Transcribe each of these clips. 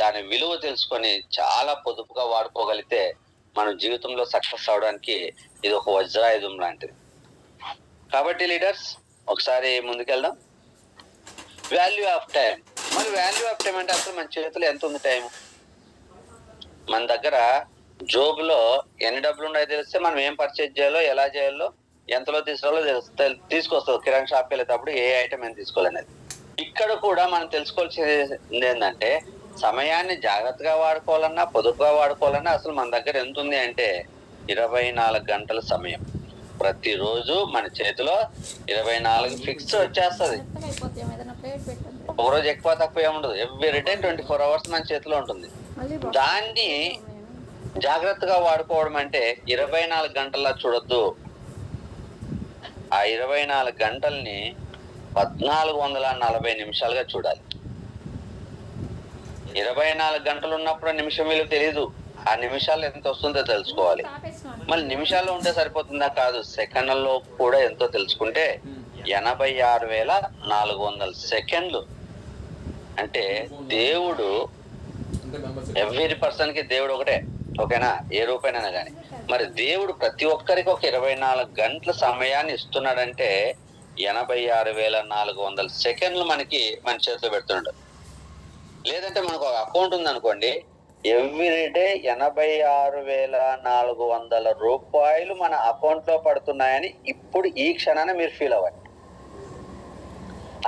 దాని విలువ తెలుసుకొని చాలా పొదుపుగా వాడుకోగలిగితే మన జీవితంలో సక్సెస్ అవడానికి ఇది ఒక వజ్రాయుధం లాంటిది. కాబట్టి లీడర్స్, ఒకసారి ముందుకెళ్దాం. Value of time. మరి వాల్యూ ఆఫ్ టైం అంటే అసలు మన చేతిలో ఎంత ఉంది టైం? మన దగ్గర జోబులో ఎన్ని డబ్బులు ఉన్నాయో తెలిస్తే మనం ఏం పర్చేజ్ చేయాలో, ఎలా చేయాలో, ఎంతలో తీసుకోవాలో తీసుకొస్తుంది. కిరాణా షాప్కి వెళ్ళేటప్పుడు ఏ ఐటమ్ ఎంత తీసుకోవాలనేది. ఇక్కడ కూడా మనం తెలుసుకోవాల్సింది ఏంటంటే, సమయాన్ని జాగ్రత్తగా వాడుకోవాలన్నా, పొదుపుగా వాడుకోవాలన్నా అసలు మన దగ్గర ఎంత ఉంది అంటే 24 గంటల సమయం. ప్రతిరోజు మన చేతిలో 24 ఫిక్స్ వచ్చేస్తుంది. ఒకరోజు ఎక్కువ తక్కువ ఏముండదు. ఎవ్రీడే 24 అవర్స్ మన చేతిలో ఉంటుంది. దాన్ని జాగ్రత్తగా వాడుకోవడం అంటే 24 గంటల్లా చూడొద్దు. ఆ 24 గంటల్ని 1440 నిమిషాలుగా చూడాలి. 24 గంటలు ఉన్నప్పుడు నిమిషం విలువ తెలియదు. ఆ నిమిషాలు ఎంత వస్తుందో తెలుసుకోవాలి. మళ్ళీ నిమిషాల్లో ఉంటే సరిపోతుందా? కాదు, సెకండ్లలో కూడా ఎంతో తెలుసుకుంటే 86,400 సెకండ్లు. అంటే దేవుడు ఎవ్రీ పర్సన్ కి దేవుడు ఒకటే, ఓకేనా? ఏ రూపాయనైనా కానీ. మరి దేవుడు ప్రతి ఒక్కరికి ఒక 24 గంటల సమయాన్ని ఇస్తున్నాడంటే 86,400 సెకండ్లు మన చేతిలో పెడుతున్నాడు. లేదంటే మనకు ఒక అకౌంట్ ఉంది అనుకోండి, ఎవ్రీడే 86,400 రూపాయలు మన అకౌంట్ లో పడుతున్నాయని ఇప్పుడు ఈ క్షణాన్ని మీరు ఫీల్ అవ్వండి.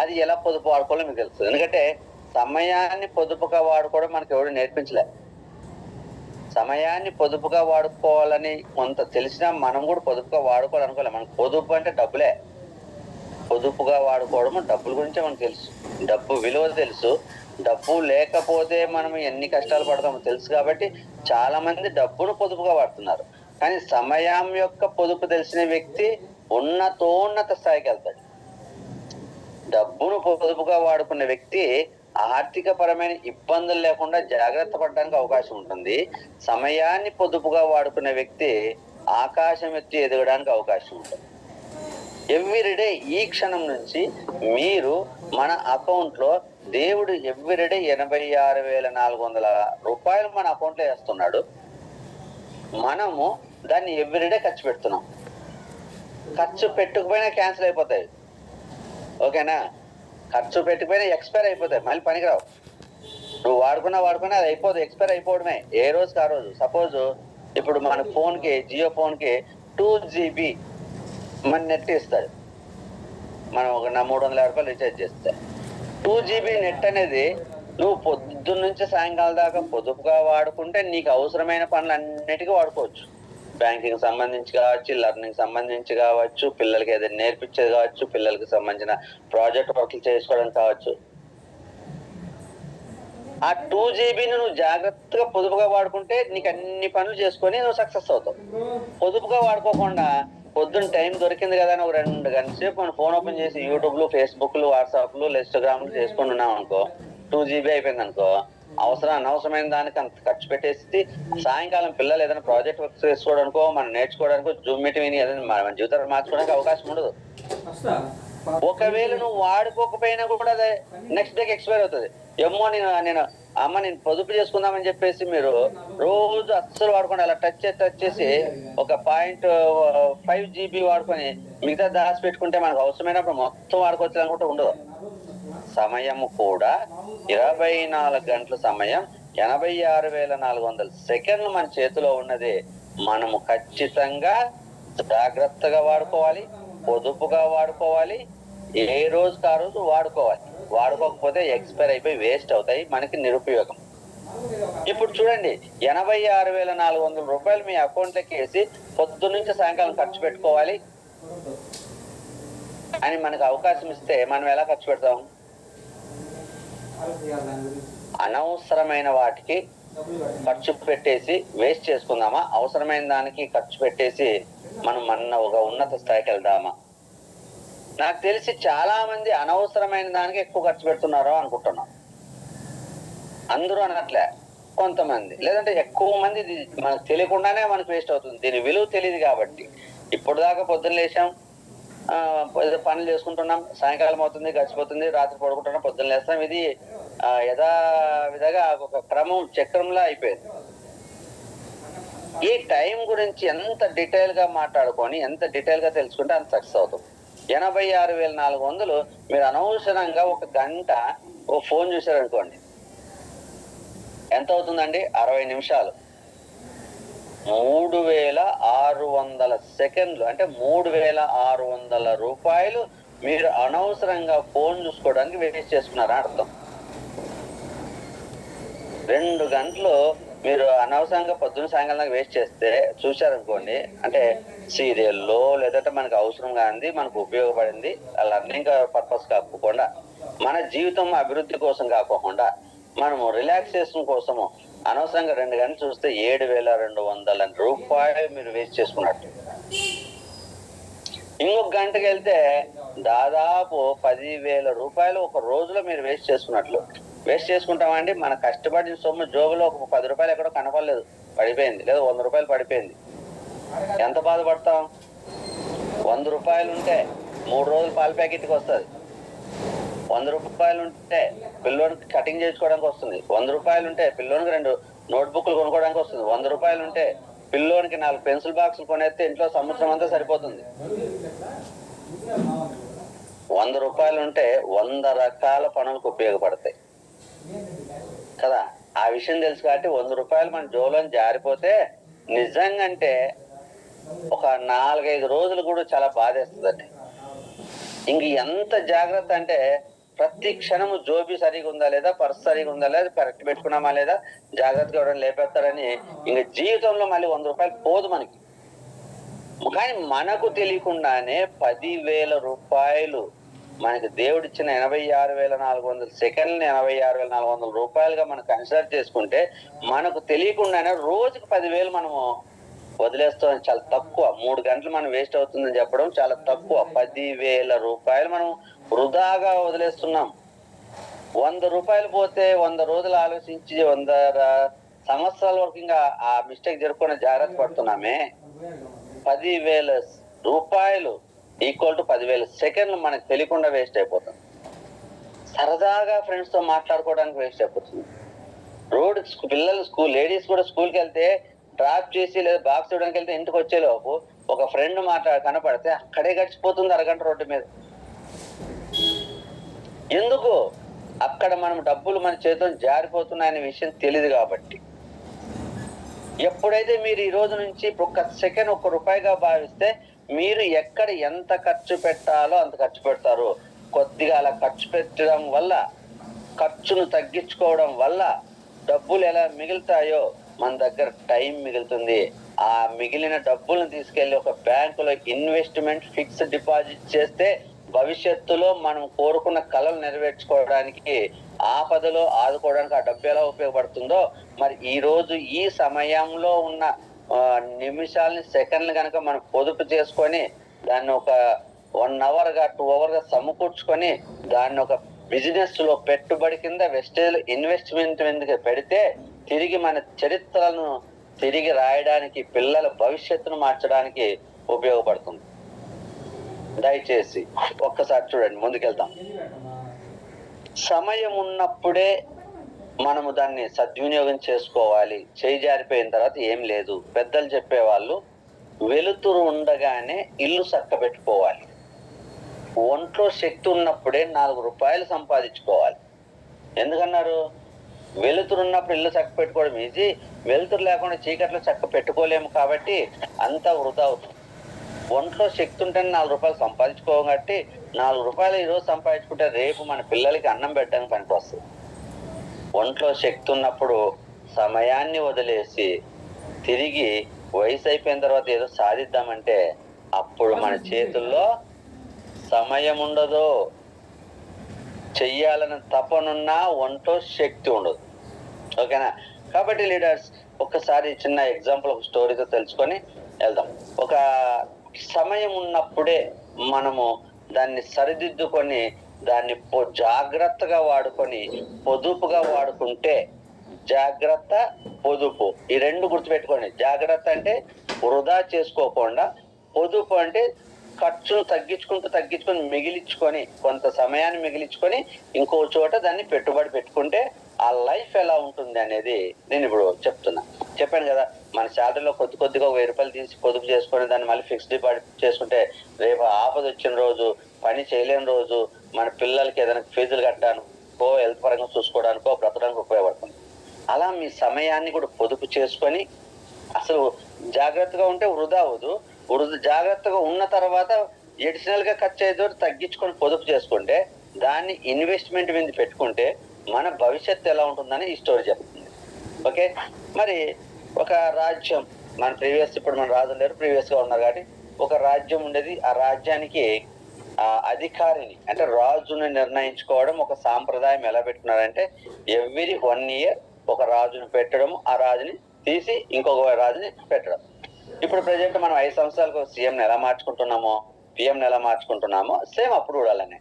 అది ఎలా పొదుపు వాడుకోవాలో మీకు తెలుస్తుంది. ఎందుకంటే సమయాన్ని పొదుపుగా వాడుకోవడం మనకు ఎవరు నేర్పించలే. సమయాన్ని పొదుపుగా వాడుకోవాలని కొంత తెలిసినా మనం కూడా పొదుపుగా వాడుకోవాలనుకోలే. మనకు పొదుపు అంటే డబ్బులే. పొదుపుగా వాడుకోవడం డబ్బుల గురించే మనకు తెలుసు. డబ్బు విలువ తెలుసు. డబ్బు లేకపోతే మనం ఎన్ని కష్టాలు పడతామో తెలుసు. కాబట్టి చాలా మంది డబ్బును పొదుపుగా వాడుతున్నారు. కానీ సమయం యొక్క పొదుపు తెలిసిన వ్యక్తి ఉన్నతోన్నత స్థాయికి వెళ్తాడు. డబ్బును పొదుపుగా వాడుకున్న వ్యక్తి ఆర్థిక పరమైన ఇబ్బందులు లేకుండా జాగ్రత్త పడడానికి అవకాశం ఉంటుంది. సమయాన్ని పొదుపుగా వాడుకునే వ్యక్తి ఆకాశం ఎత్తి ఎదగడానికి అవకాశం ఉంటుంది. ఎవ్రీడే ఈ క్షణం నుంచి మీరు మన అకౌంట్ లో దేవుడు ఎవ్రీడే 86,400 రూపాయలు మన అకౌంట్ లో వేస్తున్నాడు. మనము దాన్ని ఎవ్రీడే ఖర్చు పెడుతున్నాం. ఖర్చు పెట్టుకుపోయినా క్యాన్సిల్ అయిపోతాయి, ఓకేనా? ఖర్చు పెట్టిపోయినా ఎక్స్పైర్ అయిపోతాయి, మళ్ళీ పనికిరావు. నువ్వు వాడుకున్నా అది అయిపోదు, ఎక్స్పైర్ అయిపోవడమే ఏ రోజుకి ఆ రోజు. సపోజ్ ఇప్పుడు మన ఫోన్కి, జియో ఫోన్కి 2 GB మన నెట్ ఇస్తాడు. మనం ఒక 350 రూపాయలు రీఛార్జ్ చేస్తే 2 GB నెట్ అనేది నువ్వు పొద్దున్న నుంచి సాయంకాలం దాకా పొదుపుగా వాడుకుంటే నీకు అవసరమైన పనులు అన్నిటికీ వాడుకోవచ్చు. బ్యాంకింగ్ సంబంధించి కావచ్చు, లెర్నింగ్ సంబంధించి కావచ్చు, పిల్లలకి ఏదైనా నేర్పించేది కావచ్చు, పిల్లలకి సంబంధించిన ప్రాజెక్ట్ వర్క్లు చేసుకోవడానికి కావచ్చు. ఆ 2 GBని నువ్వు జాగ్రత్తగా పొదుపుగా వాడుకుంటే నీకు అన్ని పనులు చేసుకొని నువ్వు సక్సెస్ అవుతావు. పొదుపుగా వాడుకోకుండా పొద్దున్న టైం దొరికింది కదా అని ఒక 2 గంటల సేపు మనం ఫోన్ ఓపెన్ చేసి యూట్యూబ్లు, ఫేస్బుక్లు, వాట్సాప్లు, ఇన్స్టాగ్రామ్లు చేసుకొని ఉన్నాం అనుకో, 2 GB అయిపోయింది అనుకో, అనవసరమైన దానికి అంత ఖర్చు పెట్టేసి సాయంకాలం పిల్లలు ఏదైనా ప్రాజెక్ట్ వర్క్ చేసుకోవడానికో, మనం నేర్చుకోవడానికో, జూమ్ మీటింగ్ ఏదైనా మన జీవితాన్ని మార్చుకోవడానికి అవకాశం ఉండదు. ఒకవేళ నువ్వు వాడుకోకపోయినా కూడా అదే నెక్స్ట్ డేకి ఎక్స్పైర్ అవుతుంది. ఏమో నేను పొదుపు చేసుకుందామని చెప్పేసి మీరు రోజు అస్సలు వాడుకోండి. అలా టచ్ చేసి ఒక 0.5 GB వాడుకొని మిగతా దాచి పెట్టుకుంటే మనకు అవసరమైనప్పుడు మొత్తం వాడుకోవచ్చు అనుకుంటే ఉండదు. సమయం కూడా 24 గంటల సమయం, 86,400 సెకండ్లు మన చేతిలో ఉన్నది. మనము ఖచ్చితంగా జాగ్రత్తగా వాడుకోవాలి, పొదుపుగా వాడుకోవాలి, ఏ రోజుకి ఆ రోజు వాడుకోవాలి. వాడుకోకపోతే ఎక్స్పైర్ అయిపోయి వేస్ట్ అవుతాయి, మనకి నిరుపయోగం. ఇప్పుడు చూడండి, 86,400 రూపాయలు మీ అకౌంట్లోకి వేసి పొద్దు నుంచి సాయంకాలం ఖర్చు పెట్టుకోవాలి అని మనకు అవకాశం ఇస్తే మనం ఎలా ఖర్చు పెడతాం? అనవసరమైన వాటికి ఖర్చు పెట్టేసి వేస్ట్ చేసుకుందామా? అవసరమైన దానికి ఖర్చు పెట్టేసి మనం ఒక ఉన్నత స్థాయికి వెళ్దామా? నాకు తెలిసి చాలా మంది అనవసరమైన దానికి ఎక్కువ ఖర్చు పెడుతున్నారో అనుకుంటున్నాం. అందరూ అనట్లే, కొంతమంది. లేదంటే ఎక్కువ మంది మనకు తెలియకుండానే మనకు వేస్ట్ అవుతుంది. దీని విలువ తెలియదు కాబట్టి. ఇప్పుడు దాకా పొద్దున్న లేచాం, పనులు చేసుకుంటున్నాం, సాయంకాలం అవుతుంది, గడిచిపోతుంది, రాత్రి పడుకుంటున్నాం, పొద్దున్న లేస్తాం. ఇది యథావిధిగా ఒక క్రమం చక్రంలా అయిపోయింది. ఈ టైం గురించి ఎంత డీటెయిల్ గా మాట్లాడుకొని ఎంత డీటెయిల్ గా తెలుసుకుంటే అంత సక్సెస్ అవుతాం. 86,400 మీరు అనవసరంగా ఒక గంట ఓ ఫోన్ చూసారనుకోండి, ఎంత అవుతుందండి? 60 నిమిషాలు, 3,600 సెకండ్లు, అంటే 3,600 రూపాయలు మీరు అనవసరంగా ఫోన్ చూసుకోవడానికి వేస్ట్ చేసుకున్నారని అర్థం. 2 గంటలు మీరు అనవసరంగా పొద్దున్న సాయంకాలం వేస్ట్ చేస్తే చూశారనుకోండి, అంటే సీరియల్లో లేదంటే మనకు అవసరం కానిది, మనకు ఉపయోగపడింది, లర్నింగ్ పర్పస్ కాకుండా, మన జీవితం అభివృద్ధి కోసం కాకుండా, మనము రిలాక్సేషన్ కోసము అనవసరంగా 2 గంటలు చూస్తే 7,200 రూపాయలు మీరు వేస్ట్ చేసుకున్నట్టు. ఇంకొక గంటకి వెళ్తే దాదాపు 10,000 రూపాయలు ఒక రోజులో మీరు వేస్ట్ చేసుకున్నట్లు. వేస్ట్ చేసుకుంటామండి. మన కష్టపడిన సొమ్ము జోబులో ఒక 10 రూపాయలు ఎక్కడో కనపడలేదు, పడిపోయింది, లేదా 100 రూపాయలు పడిపోయింది. ఎంత బాధపడతాం? 100 రూపాయలు ఉంటే 3 రోజులు పాల ప్యాకెట్కి వస్తుంది. 100 రూపాయలు ఉంటే పిల్లోనికి కటింగ్ చేసుకోవడానికి వస్తుంది. 100 రూపాయలు ఉంటే పిల్లోనికి 2 నోట్బుక్లు కొనుక్కోవడానికి వస్తుంది. 100 రూపాయలు ఉంటే పిల్లోనికి 4 పెన్సిల్ బాక్సులు కొనేస్తే ఇంట్లో సంవత్సరం అంతా సరిపోతుంది. 100 రూపాయలు ఉంటే 100 రకాల పనులకు ఉపయోగపడతాయి కదా. ఆ విషయం తెలుసు కాబట్టి 100 రూపాయలు మన జోలో జారిపోతే నిజంగా ఒక 4-5 రోజులు కూడా చాలా బాధేస్తుందండి. ఇంక ఎంత జాగ్రత్త అంటే ప్రతి క్షణము జోబీ సరిగా ఉందా లేదా, పర్స్ సరిగా ఉందా లేదా, కరెక్ట్ పెట్టుకున్నామా లేదా, జాగ్రత్తగా ఎవరైనా లేపేస్తారని ఇంక జీవితంలో మళ్ళీ 100 రూపాయలు పోదు మనకి. కానీ మనకు తెలియకుండానే 10,000 రూపాయలు మనకి దేవుడిచ్చిన 86,400 సెకండ్లు 86,400 రూపాయలుగా మనం కన్సిడర్ చేసుకుంటే మనకు తెలియకుండానే రోజుకి 10,000 మనము వదిలేస్తాం. చాలా తక్కువ. 3 గంటలు మనం వేస్ట్ అవుతుందని చెప్పడం చాలా తక్కువ. 10,000 రూపాయలు మనం వృధాగా వదిలేస్తున్నాం. 100 రూపాయలు పోతే 100 రోజులు ఆలోచించి 100 సంవత్సరాల వరకు ఇంకా ఆ మిస్టేక్ జరుపుకునే జాగ్రత్త పడుతున్నామే. 10,000 రూపాయలు ఈక్వల్ టు 10,000 సెకండ్లు మనకు తెలియకుండా వేస్ట్ అయిపోతుంది. సరదాగా ఫ్రెండ్స్ తో మాట్లాడుకోవడానికి వేస్ట్ అయిపోతుంది. రోడ్ పిల్లలు లేడీస్ కూడా స్కూల్కి వెళ్తే డ్రాప్ చేసి లేదా బాక్స్ ఇవ్వడానికి వెళ్తే ఇంటికి వచ్చేలోపు ఒక ఫ్రెండ్ కనపడితే అక్కడే గడిచిపోతుంది అరగంట రోడ్డు మీద. ఎందుకు? అక్కడ మనం డబ్బులు మన చేతిలో జారిపోతున్నాయనే విషయం తెలియదు కాబట్టి. ఎప్పుడైతే మీరు ఈ రోజు నుంచి ఒక్క సెకండ్ 1 రూపాయిగా భావిస్తే మీరు ఎక్కడ ఎంత ఖర్చు పెట్టాలో అంత ఖర్చు పెడతారు. కొద్దిగా అలా ఖర్చు పెట్టడం వల్ల, ఖర్చును తగ్గించుకోవడం వల్ల డబ్బులు ఎలా మిగులుతాయో మన దగ్గర టైం మిగులుతుంది. ఆ మిగిలిన డబ్బులను తీసుకెళ్లి ఒక బ్యాంకులో ఇన్వెస్ట్మెంట్, ఫిక్స్డ్ డిపాజిట్ చేస్తే భవిష్యత్తులో మనం కోరుకున్న కళలు నెరవేర్చుకోవడానికి, ఆపదలో ఆదుకోవడానికి ఆ డబ్బు ఎలా ఉపయోగపడుతుందో, మరి ఈ రోజు ఈ సమయంలో ఉన్న నిమిషాలని, సెకండ్లు కనుక మనం పొదుపు చేసుకొని దాన్ని ఒక 1 అవర్గా 2 అవర్గా సమకూర్చుకొని దాన్ని ఒక బిజినెస్ లో పెట్టుబడి కింద ఇన్వెస్ట్మెంట్ పెడితే తిరిగి మన చరిత్రలను తిరిగి రాయడానికి, పిల్లల భవిష్యత్తును మార్చడానికి ఉపయోగపడుతుంది. దయచేసి ఒక్కసారి చూడండి, ముందుకెళ్తాం. సమయం ఉన్నప్పుడే మనము దాన్ని సద్వినియోగం చేసుకోవాలి. చేయి జారిపోయిన తర్వాత ఏం లేదు. పెద్దలు చెప్పేవాళ్ళు వెలుతురు ఉండగానే ఇల్లు చక్కబెట్టుకోవాలి. ఒంట్లో శక్తి ఉన్నప్పుడే 4 రూపాయలు సంపాదించుకోవాలి. ఎందుకన్నారు? వెలుతురు ఉన్నప్పుడు ఇల్లు చక్క పెట్టుకోవడం ఈజీ, వెలుతురు లేకుండా చీకట్లో చక్క పెట్టుకోలేము కాబట్టి అంతా వృధా అవుతుంది. ఒంట్లో శక్తి ఉంటేనే 4 రూపాయలు సంపాదించుకోవాలి కాబట్టి 4 రూపాయలు ఈరోజు సంపాదించుకుంటే రేపు మన పిల్లలకి అన్నం పెట్టడానికి పనికి వస్తుంది. ఒంట్లో శక్తి ఉన్నప్పుడు సమయాన్ని వదిలేసి తిరిగి వయసు అయిపోయిన తర్వాత ఏదో సాధిద్దామంటే అప్పుడు మన చేతుల్లో సమయం ఉండదు. చెయ్యాలని తపనున్నా ఒంట్లో శక్తి ఉండదు. ఓకేనా? కాబట్టి లీడర్స్, ఒక్కసారి చిన్న ఎగ్జాంపుల్, ఒక స్టోరీతో తెలుసుకొని వెళ్దాం. ఒక సమయం ఉన్నప్పుడే మనము దాన్ని సరిదిద్దుకొని దాన్ని జాగ్రత్తగా వాడుకొని పొదుపుగా వాడుకుంటే, జాగ్రత్త, పొదుపు, ఈ 2 గుర్తుపెట్టుకోండి. జాగ్రత్త అంటే వృధా చేసుకోకుండా, పొదుపు అంటే ఖర్చును తగ్గించుకొని మిగిలించుకొని కొంత సమయాన్ని మిగిలించుకొని ఇంకో చోట దాన్ని పెట్టుబడి పెట్టుకుంటే ఆ లైఫ్ ఎలా ఉంటుంది అనేది నేను ఇప్పుడు చెప్పాను కదా. మన శాలరీలో కొద్దిగా 1000 రూపాయలు తీసి పొదుపు చేసుకొని దాన్ని మళ్ళీ ఫిక్స్డ్ డిపాజిట్ చేసుకుంటే రేపు ఆపద వచ్చిన రోజు, పని చేయలేని రోజు, మన పిల్లలకి ఏదైనా ఫీజులు కట్టడానికో, హెల్త్ పరంగా చూసుకోవడానికో, బ్రతకడానికి ఉపయోగపడుతుంది. అలా మీ సమయాన్ని కూడా పొదుపు చేసుకొని అసలు జాగ్రత్తగా ఉంటే వృధా అవ్వదు. జాగ్రత్తగా ఉన్న తర్వాత ఎడిషనల్ గా ఖర్చు అయ్యేదో తగ్గించుకొని పొదుపు చేసుకుంటే దాన్ని ఇన్వెస్ట్మెంట్ మీద పెట్టుకుంటే మన భవిష్యత్తు ఎలా ఉంటుందని ఈ స్టోరీ చెప్తుంది. ఓకే, మరి ఒక రాజ్యం, ఇప్పుడు మన రాజులు లేరు, ప్రీవియస్ గా ఉన్నారు కాబట్టి ఒక రాజ్యం ఉండేది. ఆ రాజ్యానికి అధికారిని అంటే రాజుని నిర్ణయించుకోవడం ఒక సాంప్రదాయం ఎలా పెట్టుకున్నారంటే ఎవ్రీ 1 year ఒక రాజుని పెట్టడం, ఆ రాజుని తీసి ఇంకొక రాజుని పెట్టడం. ఇప్పుడు ప్రజెంట్ మనం 5 సంవత్సరాలకు సీఎంని ఎలా మార్చుకుంటున్నామో, పిఎంని ఎలా మార్చుకుంటున్నామో సేమ్ అప్పుడు చూడాలని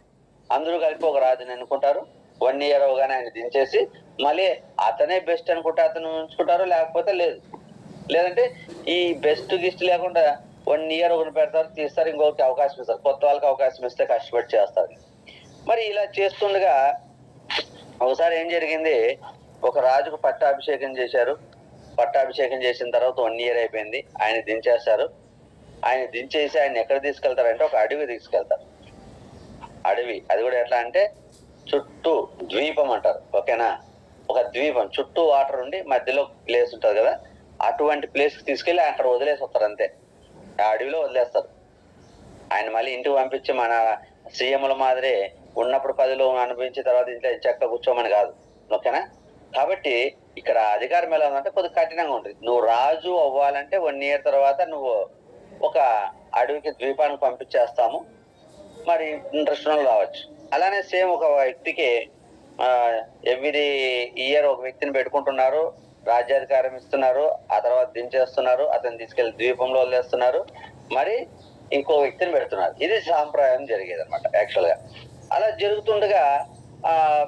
అందరూ కలిపి ఒక రాజుని ఎన్నుకుంటారు. 1 year అవగానే ఆయన దించేసి మళ్ళీ అతనే బెస్ట్ అనుకుంటే అతను ఉంచుకుంటారు, లేకపోతే లేదంటే ఈ బెస్ట్ గిస్ట్ లేకుండా 1 year ఒకరిని పెడతారు, తీస్తారు, ఇంకొకరికి అవకాశం ఇస్తారు, కొత్త వాళ్ళకి అవకాశం ఇస్తే కష్టపడి చేస్తారు. మరి ఇలా చేస్తుండగా ఒకసారి ఏం జరిగింది, ఒక రాజుకు పట్టాభిషేకం చేశారు. పట్టాభిషేకం చేసిన తర్వాత 1 year అయిపోయింది, ఆయన దించేస్తారు. ఆయన దించేసి ఆయన ఎక్కడ తీసుకెళ్తారంటే ఒక అడవి తీసుకెళ్తారు. అడవి, అది కూడా ఎట్లా అంటే చుట్టూ ద్వీపం అంటారు. ఓకేనా, ఒక ద్వీపం చుట్టూ వాటర్ ఉండి మధ్యలో ప్లేస్ ఉంటుంది కదా, అటువంటి ప్లేస్కి తీసుకెళ్ళి అక్కడ వదిలేసి వస్తారు. అంతే, ఆ అడవిలో వదిలేస్తారు. ఆయన మళ్ళీ ఇంటికి పంపించి మన సీఎంల మాదిరి ఉన్నప్పుడు 10లో అనుభవించిన తర్వాత ఇంట్లో చెక్క కూర్చోమని కాదు. ఓకేనా, కాబట్టి ఇక్కడ అధికారం ఎలా ఉందంటే కొద్దిగా కఠినంగా ఉంటుంది. నువ్వు రాజు అవ్వాలంటే 1 year తర్వాత నువ్వు ఒక అడవికి ద్వీపానికి పంపించేస్తాము, మరి ఇంట్రెస్ట్ రావచ్చు. అలానే సేమ్ ఒక వ్యక్తికి ఎవ్రీ ఇయర్ ఒక వ్యక్తిని పెట్టుకుంటున్నారు, రాజ్యాధికారం ఇస్తున్నారు, ఆ తర్వాత దించేస్తున్నారు, అతను తీసుకెళ్లి ద్వీపంలో వదిలేస్తున్నారు, మరి ఇంకో వ్యక్తిని పెడుతున్నారు. ఇది సాంప్రదాయం జరిగేది అనమాట యాక్చువల్ గా. అలా జరుగుతుండగా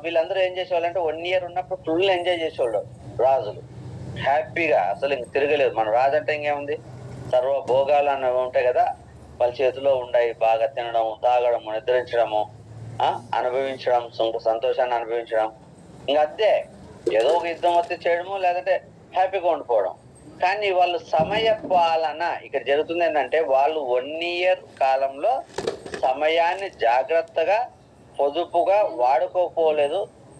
వీళ్ళందరూ ఏం చేసేవాళ్ళంటే 1 year ఉన్నప్పుడు ఫుల్ ఎంజాయ్ చేసేవాళ్ళు రాజులు, హ్యాపీగా, అసలు ఇంక తిరగలేదు. మన రాజు అంటే ఇంకేముంది, సర్వ భోగాలు అన్నవి ఉంటాయి కదా, వాళ్ళ చేతిలో ఉన్నాయి, బాగా తినడం, తాగడం, నిద్రించడము, అనుభవించడం, సంతోషాన్ని అనుభవించడం, ఇంకా అంతే. ఏదో ఒక యుద్ధం వస్తే చేయడము, లేదంటే హ్యాపీగా ఉండిపోవడం. కానీ వాళ్ళు సమయ పాలన ఇక్కడ జరుగుతుంది ఏంటంటే వాళ్ళు 1 year కాలంలో సమయాన్ని జాగ్రత్తగా పొదుపుగా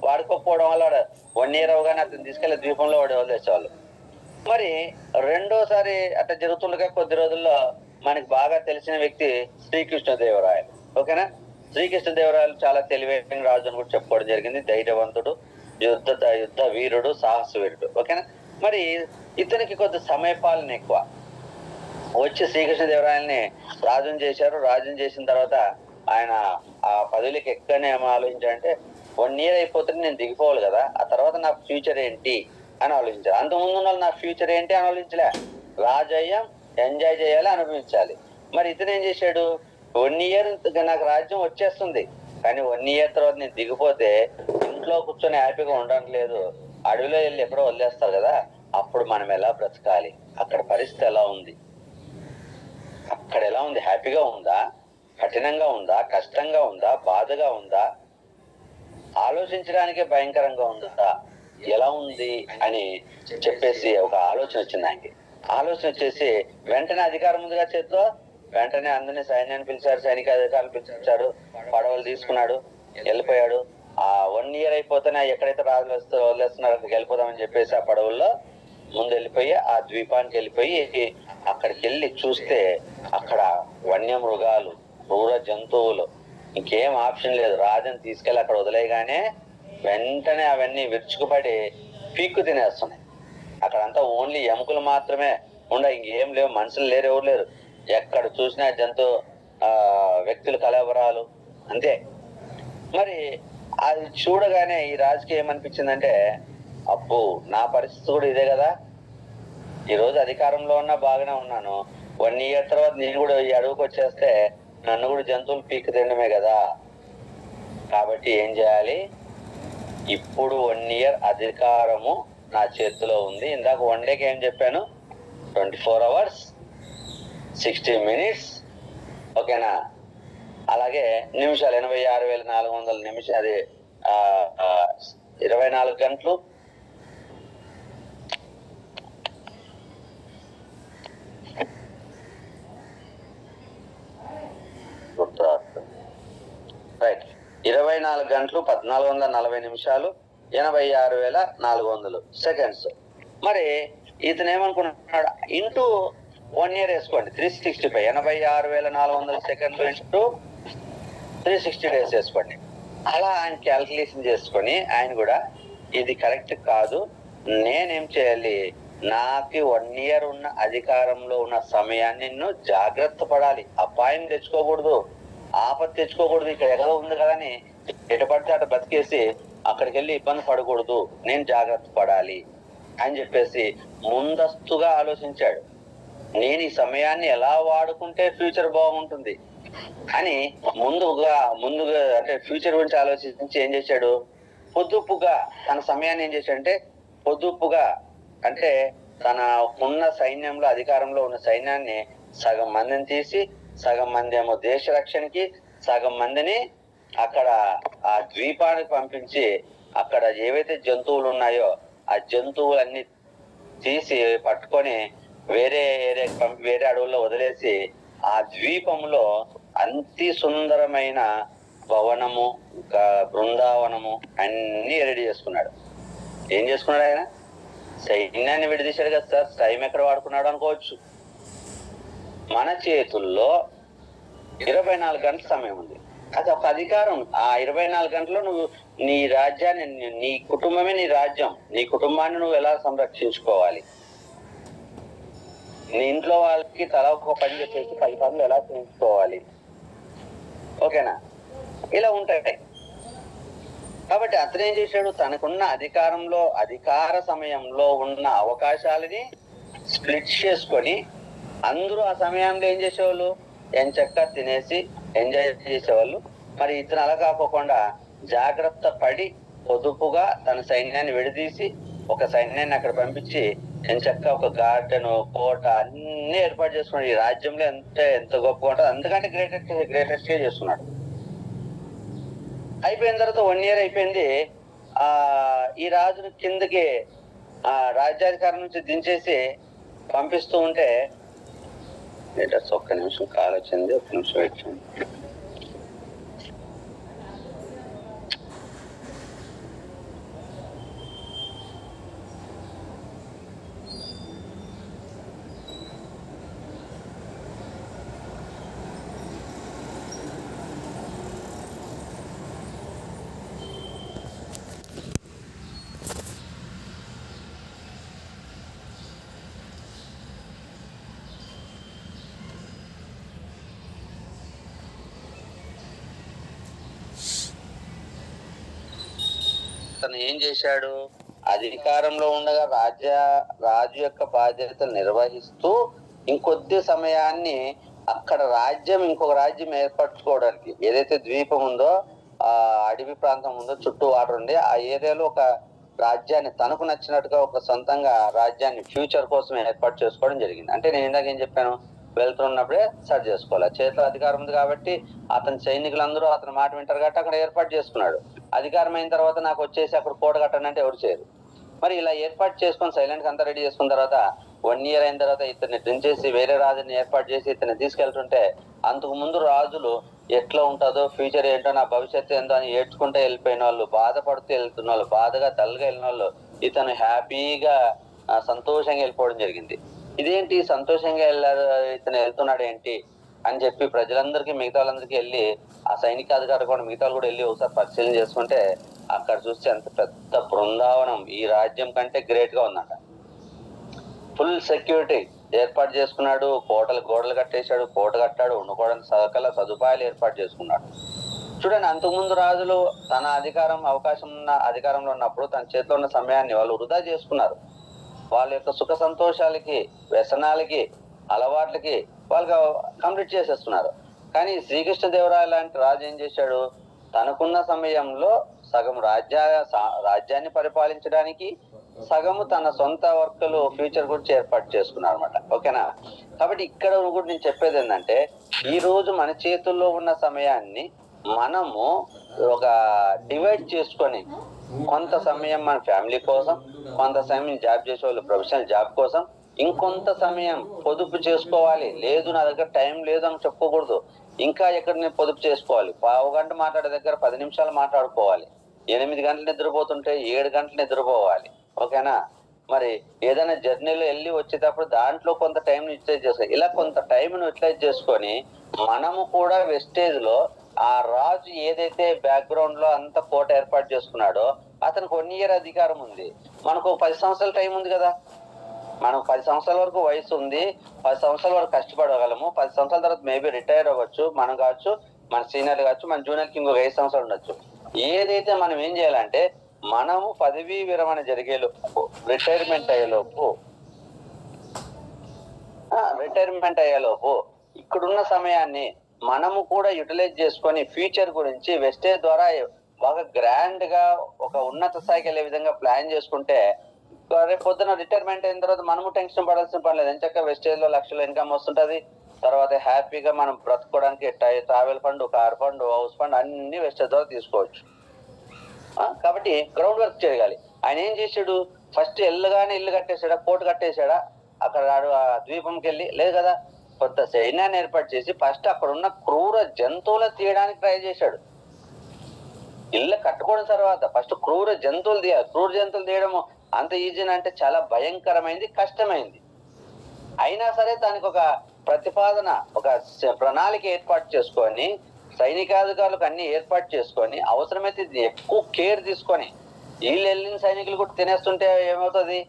వాడుకోకపోవడం వల్ల 1 year అవగానే అతను తీసుకెళ్లి ద్వీపంలో వదిలేసేవాళ్ళు. మరి రెండోసారి అట్లా జరుగుతుండగా కొద్ది రోజుల్లో మనకి బాగా తెలిసిన వ్యక్తి శ్రీకృష్ణదేవరాయలు. ఓకేనా, శ్రీకృష్ణదేవరాయలు చాలా తెలివైన రాజు అని కూడా చెప్పుకోవడం జరిగింది. ధైర్యవంతుడు, యుద్ధ వీరుడు, సాహస వీరుడు. ఓకేనా, మరి ఇతనికి కొద్ది సమయ పాలన ఎక్కువ. వచ్చి శ్రీకృష్ణదేవరాయల్ని రాజుని చేశారు. రాజుని చేసిన తర్వాత ఆయన ఆ పదవికి ఎక్కడనే ఆలోచించారంటే 1 year అయిపోతుంది, నేను దిగిపోవాలి కదా, ఆ తర్వాత నా ఫ్యూచర్ ఏంటి అని ఆలోచించారు. అంతకుముందు ఉన్న వాళ్ళు నా ఫ్యూచర్ ఏంటి అని ఆలోచించలే, రాజయ్యం ఎంజాయ్ చేయాలి, అనుభవించాలి. మరి ఇతను ఏం చేశాడు, 1 year నాకు రాజ్యం వచ్చేస్తుంది, కానీ 1 year తర్వాత నేను దిగిపోతే ఇంట్లో కూర్చొని హ్యాపీగా ఉండడం లేదు, అడవిలో వెళ్ళి ఎక్కడో వదిలేస్తారు కదా, అప్పుడు మనం ఎలా బ్రతకాలి, అక్కడ పరిస్థితి ఎలా ఉంది, అక్కడ ఎలా ఉంది, హ్యాపీగా ఉందా, కఠినంగా ఉందా, కష్టంగా ఉందా, బాధగా ఉందా, ఆలోచించడానికే భయంకరంగా ఉందా, ఎలా ఉంది అని చెప్పేసి ఒక ఆలోచన వచ్చింది ఆయనకి. ఆలోచన వచ్చేసి వెంటనే అధికారం ఉందిగా చేతిలో, వెంటనే అందరినీ సైన్యాన్ని పిలిచారు, సైనిక అధికారులు పిలిచారు, పడవలు తీసుకున్నాడు, వెళ్ళిపోయాడు. ఆ 1 year అయిపోతేనే ఎక్కడైతే రాజులు వదిలేస్తున్నారు అక్కడికి వెళ్ళిపోదామని చెప్పేసి ఆ పడవల్లో ముందు వెళ్ళిపోయి ఆ ద్వీపానికి వెళ్ళిపోయి అక్కడికి వెళ్ళి చూస్తే అక్కడ వన్యమృగాలు, క్రూర జంతువులు, ఇంకేం ఆప్షన్ లేదు. రాజుని తీసుకెళ్ళి అక్కడ వదిలేయగానే వెంటనే అవన్నీ విరుచుకుపడి పీక్కు తినేస్తున్నాయి. అక్కడంతా ఓన్లీ ఎముకలు మాత్రమే ఇంకేం లేవు, మనుషులు లేరు, ఎవరు లేరు. ఎక్కడ చూసినా వ్యక్తుల కలవరాలు, అంతే. మరి అది చూడగానే ఈ రాజుకి ఏమనిపించిందంటే, అబ్బో నా పరిస్థితి కూడా ఇదే కదా, ఈరోజు అధికారంలో ఉన్నా బాగానే ఉన్నాను, 1 year తర్వాత నేను కూడా ఈ అడవికి వచ్చేస్తే నన్ను కూడా జంతువులు పీక్కు తినడమే కదా, కాబట్టి ఏం చేయాలి, ఇప్పుడు 1 year అధికారము నా చేతిలో ఉంది. ఇందాక 1 dayకి ఏం చెప్పాను, 24 hours 60 minutes ఓకేనా. అలాగే నిమిషాలు 86,400 నిమిషం, అది 24 గంటలు రైట్. 24 గంటలు 1,440 నిమిషాలు 86,400 సెకండ్స్. మరి ఇతను ఏమనుకున్నాడు, ఇంటూ 1 year వేసుకోండి, 365, 86,400 సెకండ్లు ఇంటూ 360 days వేసుకోండి. అలా ఆయన క్యాల్కులేషన్ చేసుకొని ఆయన కూడా ఇది కరెక్ట్ కాదు, నేనేం చేయాలి, నాకు 1 year ఉన్న అధికారంలో ఉన్న సమయాన్ని నేను జాగ్రత్త పడాలి, అపాయం తెచ్చుకోకూడదు, ఆపత్తి తెచ్చుకోకూడదు, ఇక్కడ ఎక్కడో ఉంది కదా అని ఎటు పడితే అటు బతికేసి అక్కడికి వెళ్ళి ఇబ్బంది పడకూడదు, నేను జాగ్రత్త పడాలి అని చెప్పేసి ముందస్తుగా ఆలోచించాడు. నేను ఈ సమయాన్ని ఎలా వాడుకుంటే ఫ్యూచర్ బాగుంటుంది అని ముందుగా అంటే ఫ్యూచర్ గురించి ఆలోచించి ఏం చేశాడు, పొదుపుగా తన సమయాన్ని ఏం చేశాడంటే పొదుపుగా, అంటే తన ఉన్న సైన్యంలో అధికారంలో ఉన్న సైన్యాన్ని సగం మందిని తీసి సగం మంది ఏమో దేశ రక్షణకి, సగం మందిని అక్కడ ఆ ద్వీపానికి పంపించి అక్కడ ఏవైతే జంతువులు ఉన్నాయో ఆ జంతువులన్నీ తీసి పట్టుకొని వేరే వేరే అడవుల్లో వదిలేసి ఆ ద్వీపంలో అతి సుందరమైన భవనము, బృందావనము అన్ని రెడీ చేసుకున్నాడు. ఏం చేసుకున్నాడు ఆయన, సైన్యాన్ని విడదీశాడు కదా సార్, టైం ఎక్కడ వాడుకున్నాడు అనుకోవచ్చు. మన చేతుల్లో 24 గంటల సమయం ఉంది, అది ఒక అధికారం. ఆ 24 గంటల్లో నువ్వు నీ రాజ్యాన్ని, నీ కుటుంబమే నీ రాజ్యం, నీ కుటుంబాన్ని నువ్వు ఎలా సంరక్షించుకోవాలి, నీ ఇంట్లో వాళ్ళకి తలా ఒక పని చేసేసి 10 పనులు ఎలా చేయించుకోవాలి, ఓకేనా, ఇలా ఉంటాయి. కాబట్టి అతను ఏం చేశాడు, తనకున్న అధికార సమయంలో ఉన్న అవకాశాలని స్ప్లిట్ చేసుకొని అందరూ ఆ సమయంలో ఏం చేసేవాళ్ళు, ఎంచక్క తినేసి ఎంజాయ్ చేసేవాళ్ళు. మరి ఇతను అలా కాకోకుండా జాగ్రత్త పడి పొదుపుగా తన సైన్యాన్ని విడదీసి ఒక సైన్యాన్ని అక్కడ పంపించి ఎంచక్క ఒక గార్డెన్, కోట అన్ని ఏర్పాటు చేసుకున్నాడు. ఈ రాజ్యంలో ఎంత గొప్పగా ఉంటుంది, అందుకంటే గ్రేటెస్ట్ చేస్తున్నాడు. అయిపోయిన తర్వాత 1 year అయిపోయింది. ఈ రాజును కిందకి రాజ్యాధికారం నుంచి దించేసి పంపిస్తూ ఉంటే, ఒక్క నిమిషం కాల్ వచ్చింది, ఒక్క నిమిషం వెయిట్ చేయండి. తను ఏం చేశాడు, అధికారంలో ఉండగా రాజు యొక్క బాధ్యతలు నిర్వహిస్తూ ఇంకొద్ది సమయాన్ని అక్కడ ఇంకొక రాజ్యం ఏర్పరచుకోవడానికి, ఏదైతే ద్వీపం ఉందో ఆ అడవి ప్రాంతం ఉందో చుట్టూ వాటర్ ఉంది, ఆ ఏరియాలో ఒక రాజ్యాన్ని తనకు నచ్చినట్టుగా ఒక సొంతంగా రాజ్యాన్ని ఫ్యూచర్ కోసం ఏర్పాటు చేసుకోవడం జరిగింది. అంటే నేను ఇందాక ఏం చెప్పాను, వెళ్తున్నప్పుడే సర్చ్ చేసుకోవాలి, చేతిలో అధికారం ఉంది కాబట్టి అతని సైనికులందరూ అతని మాట వింటారు కాబట్టి అక్కడ ఏర్పాటు చేసుకున్నాడు. అధికారం అయిన తర్వాత నాకు వచ్చేసి అక్కడ కోట కట్టనంటే ఎవరు చేయరు. మరి ఇలా ఏర్పాటు చేసుకొని సైలెంట్ అంతా రెడీ చేసుకున్న తర్వాత 1 year అయిన తర్వాత ఇతన్ని దించేసి వేరే రాజుని ఏర్పాటు చేసి ఇతన్ని తీసుకెళ్తుంటే, అంతకు ముందు రాజులు ఎట్లా ఉంటుందో ఫ్యూచర్ ఏంటో నా భవిష్యత్తు ఏంటో అని ఏడ్చుకుంటే వెళ్ళిపోయిన వాళ్ళు, బాధపడుతూ వెళ్తున్న వాళ్ళు, బాధగా డల్గా వెళ్ళిన వాళ్ళు, ఇతను హ్యాపీగా సంతోషంగా వెళ్ళిపోవడం జరిగింది. ఇదేంటి సంతోషంగా ఇతను వెళ్తున్నాడు ఏంటి అని చెప్పి ప్రజలందరికీ, మిగతా వాళ్ళందరికీ వెళ్ళి ఆ సైనిక అధికారులు కూడా మిగతా కూడా వెళ్ళి ఒకసారి పరిశీలన చేసుకుంటే అక్కడ చూస్తే అంత పెద్ద బృందావనం ఈ రాజ్యం కంటే గ్రేట్ గా ఉందంట. ఫుల్ సెక్యూరిటీ ఏర్పాటు చేసుకున్నాడు, గోడలు కట్టేశాడు, కోట కట్టాడు, ఉండుకోవడానికి సకల సదుపాయాలు ఏర్పాటు చేసుకున్నాడు. చూడండి, అంతకుముందు రాజులు తన అధికారంలో ఉన్నప్పుడు తన చేతిలో ఉన్న సమయాన్ని వాళ్ళు వృధా చేసుకున్నారు. వాళ్ళ యొక్క సుఖ సంతోషాలకి, వ్యసనాలకి, అలవాట్లకి వాళ్ళకి కంప్లీట్ చేసేస్తున్నారు. కానీ శ్రీకృష్ణదేవరాయ లాంటి రాజు ఏం చేశాడు, తనకున్న సమయంలో సగం రాజ్యాన్ని పరిపాలించడానికి, సగము తన సొంత వర్క్లు ఫ్యూచర్ గురించి ఏర్పాటు చేసుకున్నారు అనమాట. ఓకేనా? కాబట్టి ఇక్కడ కూడా నేను చెప్పేది ఏంటంటే, ఈ రోజు మన చేతుల్లో ఉన్న సమయాన్ని మనము ఒక డివైడ్ చేసుకొని, కొంత సమయం మన ఫ్యామిలీ కోసం, కొంత సమయం జాబ్ చేసే వాళ్ళు ప్రొఫెషనల్ జాబ్ కోసం, ఇంకొంత సమయం పొదుపు చేసుకోవాలి. లేదు నా దగ్గర టైం లేదు అని చెప్పుకోకూడదు. ఇంకా ఎక్కడ నేను పొదుపు చేసుకోవాలి, 15 గంట మాట్లాడే దగ్గర 10 నిమిషాలు మాట్లాడుకోవాలి. 8 గంటలు నిద్రపోతుంటే 7 గంటలు నిద్రపోవాలి. ఓకేనా? మరి ఏదైనా జర్నీలో వెళ్ళి వచ్చేటప్పుడు దాంట్లో కొంత టైం యూటిలైజ్ చేసుకోవాలి. ఇలా కొంత టైంను యూటిలైజ్ చేసుకొని మనము కూడా వెస్టేజ్ లో ఆ రాజు ఏదైతే బ్యాక్గ్రౌండ్ లో అంత కోట ఏర్పాటు చేసుకున్నాడో అతనికి 1 ఇయర్ అధికారం ఉంది. మనకు 10 సంవత్సరాల టైం ఉంది కదా. మనం 10 సంవత్సరాల వరకు వయసు ఉంది, 10 సంవత్సరాల వరకు కష్టపడగలము. 10 సంవత్సరాల తర్వాత మేబీ రిటైర్ అవ్వచ్చు, మనం కావచ్చు, మన సీనియర్ కావచ్చు, మన జూనియర్కి ఇంకొక 5 సంవత్సరాలు ఉండొచ్చు. ఏదైతే మనం ఏం చేయాలంటే, మనము పదవీ విరమణ జరిగేలోపు, రిటైర్మెంట్ అయ్యేలోపు ఇక్కడున్న సమయాన్ని మనము కూడా యూటిలైజ్ చేసుకొని ఫ్యూచర్ గురించి వెస్టేజ్ ద్వారా బాగా గ్రాండ్ గా ఒక ఉన్నత స్థాయికి వెళ్ళే విధంగా ప్లాన్ చేసుకుంటే, రేపు పొద్దున రిటైర్మెంట్ అయిన తర్వాత మనము టెన్షన్ పడాల్సిన పని లేదు. ఎంచక్క వెస్టేజ్ లో లక్షల ఇన్కమ్ వస్తుంటది. తర్వాత హ్యాపీగా మనం బ్రతుకోవడానికి travel fund, car fund, house fund అన్ని వెస్టేజ్ ద్వారా తీసుకోవచ్చు. కాబట్టి గ్రౌండ్ వర్క్ చేయగాలి. ఆయన ఏం చేశాడు? ఫస్ట్ వెళ్ళగానే ఇల్లు కట్టేశాడా, కోర్టు కట్టేశాడా, అక్కడ ఆ ద్వీపంకి వెళ్ళి లేదు కదా, కొత్త సైన్యాన్ని ఏర్పాటు చేసి ఫస్ట్ అక్కడ ఉన్న క్రూర జంతువులను తీయడానికి ట్రై చేశాడు. ఇల్లు కట్టుకోవడం తర్వాత ఫస్ట్ క్రూర జంతువులు తీయాలి. క్రూర జంతువులు తీయడము అంత ఈజీనా అంటే చాలా భయంకరమైంది, కష్టమైంది. అయినా సరే దానికి ఒక ప్రతిపాదన, ఒక ప్రణాళిక ఏర్పాటు చేసుకొని, సైనికాధికారులకు అన్ని ఏర్పాటు చేసుకొని, అవసరమైతే ఎక్కువ కేర్ తీసుకొని, వీళ్ళు వెళ్ళిన సైనికులు కూడా తినేస్తుంటే ఏమవుతుంది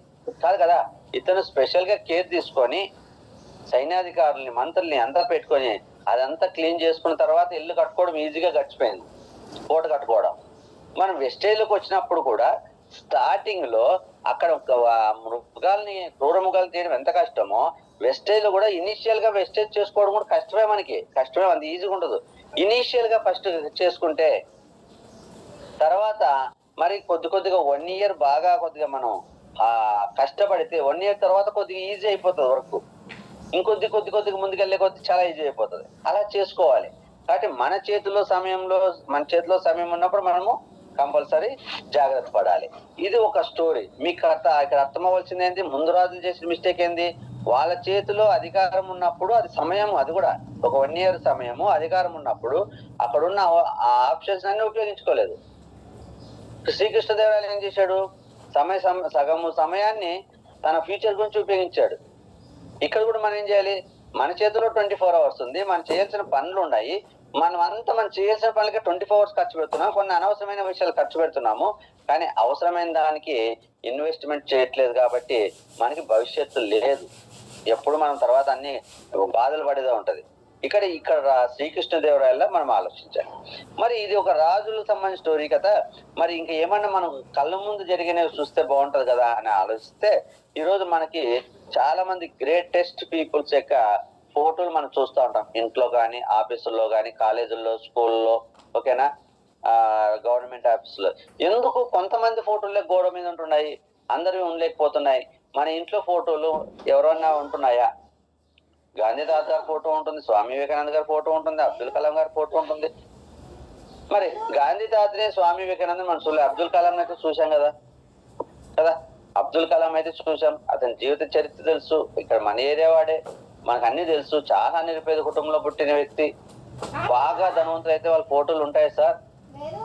కాదు కదా. ఇతను స్పెషల్ గా కేర్ తీసుకొని సైన్యాధికారుల్ని, మంత్రుల్ని అంతా పెట్టుకొని అదంతా క్లీన్ చేసుకున్న తర్వాత ఇల్లు కట్టుకోవడం ఈజీగా గడిచిపోయింది, కోట కట్టుకోవడం. మనం వెస్టేజ్లోకి వచ్చినప్పుడు కూడా స్టార్టింగ్ లో అక్కడ మృగాల్ని, క్రూర మృగాలు తీయడం ఎంత కష్టమో, వెస్టేజ్ లో కూడా ఇనిషియల్ గా వెస్టేజ్ చేసుకోవడం కూడా కష్టమే. మనకి కష్టమే, అంత ఈజీగా ఉండదు. ఇనిషియల్ గా ఫస్ట్ చేసుకుంటే తర్వాత మరి కొద్దిగా 1 ఇయర్ బాగా కొద్దిగా మనం కష్టపడితే 1 ఇయర్ తర్వాత కొద్దిగా ఈజీ అయిపోతుంది వర్క్. కొద్దిగా ముందుకెళ్ళే కొద్ది చాలా ఈజీ అయిపోతుంది. అలా చేసుకోవాలి. కాబట్టి మన చేతిలో సమయం ఉన్నప్పుడు మనము కంపల్సరీ జాగ్రత్త పడాలి. ఇది ఒక స్టోరీ. మీకు ఇక్కడ అర్థమవలసింది ఏంటి? ముందు రాజులు చేసిన మిస్టేక్ ఏంది? వాళ్ళ చేతిలో అధికారం ఉన్నప్పుడు, అది సమయం, అది కూడా ఒక 1 ఇయర్ సమయము అధికారం ఉన్నప్పుడు అక్కడున్న ఆ ఆప్షన్స్ అన్ని ఉపయోగించుకోలేదు. శ్రీకృష్ణదేవరాయలు ఏం చేశాడు? సగము సమయాన్ని తన ఫ్యూచర్ గురించి ఉపయోగించాడు. ఇక్కడ కూడా మనం ఏం చేయాలి? మన చేతిలో 24 అవర్స్ ఉంది, మనం చేయాల్సిన పనులు ఉన్నాయి. మనం చేయాల్సిన పనులకి 24 అవర్స్ ఖర్చు పెడుతున్నాం. కొన్ని అనవసరమైన విషయాలు ఖర్చు పెడుతున్నాము. కానీ అవసరమైన దానికి ఇన్వెస్ట్మెంట్ చేయట్లేదు. కాబట్టి మనకి భవిష్యత్తు లేదు. ఎప్పుడు మనం తర్వాత అన్ని బాధలు పడేదే ఉంటది. ఇక్కడ శ్రీకృష్ణదేవరాయల్లో మనం ఆలోచించాలి. మరి ఇది ఒక రాజులకు సంబంధించిన స్టోరీ కదా. మరి ఇంకా ఏమన్నా మనం కళ్ళ ముందు జరిగినవి చూస్తే బాగుంటది కదా అని ఆలోచిస్తే, ఈరోజు మనకి చాలా మంది గ్రేటెస్ట్ పీపుల్స్ యొక్క ఫోటోలు మనం చూస్తూ ఉంటాం. ఇంట్లో కానీ, ఆఫీసుల్లో కానీ, కాలేజీల్లో, స్కూల్లో, ఓకేనా, గవర్నమెంట్ ఆఫీసులో. ఎందుకు కొంతమంది ఫోటోలే గోడ మీద ఉంటున్నాయి, అందరివి ఉండలేకపోతున్నాయి? మన ఇంట్లో ఫోటోలు ఎవరన్నా ఉంటున్నాయా? గాంధీ తాత గారి ఫోటో ఉంటుంది, స్వామి వివేకానంద గారి ఫోటో ఉంటుంది, అబ్దుల్ కలాం గారి ఫోటో ఉంటుంది. మరి గాంధీ తాతనే, స్వామి వివేకానంద మనం చూడలేదు. అబ్దుల్ కలాం అయితే చూసాం కదా. అబ్దుల్ కలాం అయితే చూసాం. అతని జీవిత చరిత్ర తెలుసు. ఇక్కడ మన ఏరియా వాడే, మనకు అన్ని తెలుసు. చాలా నిరుపేద కుటుంబంలో పుట్టిన వ్యక్తి. బాగా ధనవంతులు అయితే వాళ్ళ ఫోటోలు ఉంటాయి సార్.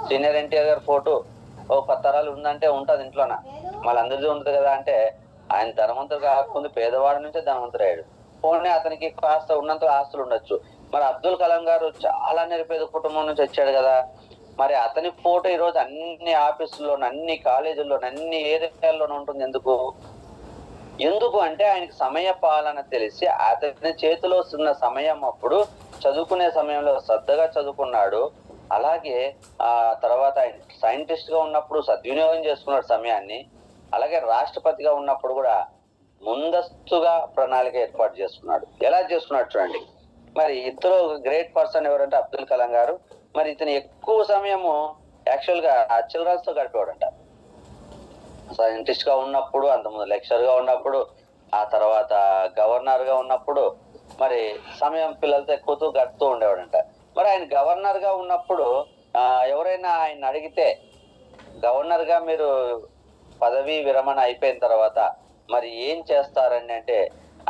సీనియర్ ఎన్టీఆర్ గారి ఫోటో 10 తరాలు ఉందంటే ఉంటుంది ఇంట్లోన. మళ్ళీ అందరిది ఉంటుంది కదా. అంటే ఆయన ధనవంతుడు కాకుండా పేదవాడి నుంచే ధనవంతుడయ్యాడు. పోనీ అతనికి కాస్త ఉన్నంత ఆస్తులు ఉండొచ్చు. మరి అబ్దుల్ కలాం గారు చాలా నిరుపేద కుటుంబం నుంచి వచ్చాడు కదా. మరి అతని ఫోటో ఈరోజు అన్ని ఆఫీసుల్లోనూ, అన్ని కాలేజీల్లోనూ, అన్ని ఏరియాల్లోనూ ఉంటుంది. ఎందుకు అంటే ఆయనకి సమయ పాలన తెలిసి, అతని చేతిలో ఉన్న సమయం అప్పుడు చదువుకునే సమయంలో శ్రద్ధగా చదువుకున్నాడు. అలాగే తర్వాత ఆయన సైంటిస్ట్ గా ఉన్నప్పుడు సద్వినియోగం చేసుకున్నాడు సమయాన్ని. అలాగే రాష్ట్రపతిగా ఉన్నప్పుడు కూడా ముందస్తుగా ప్రణాళిక ఏర్పాటు చేసుకున్నాడు. ఎలా చేసుకున్నాడు చూడండి. మరి ఇద్దరు గ్రేట్ పర్సన్ ఎవరంటే అబ్దుల్ కలాం గారు. మరి ఇతను ఎక్కువ సమయము యాక్చువల్ గా చిల్డ్రన్స్ తో గడిపేవాడంట. సైంటిస్ట్ గా ఉన్నప్పుడు, అంతకుముందు లెక్చర్ గా ఉన్నప్పుడు, ఆ తర్వాత గవర్నర్ గా ఉన్నప్పుడు మరి సమయం పిల్లలతో ఎక్కువతూ గడుపుతూ ఉండేవాడంట. మరి ఆయన గవర్నర్ గా ఉన్నప్పుడు ఎవరైనా ఆయన అడిగితే, గవర్నర్ గా మీరు పదవీ విరమణ అయిపోయిన తర్వాత మరి ఏం చేస్తారండి అంటే,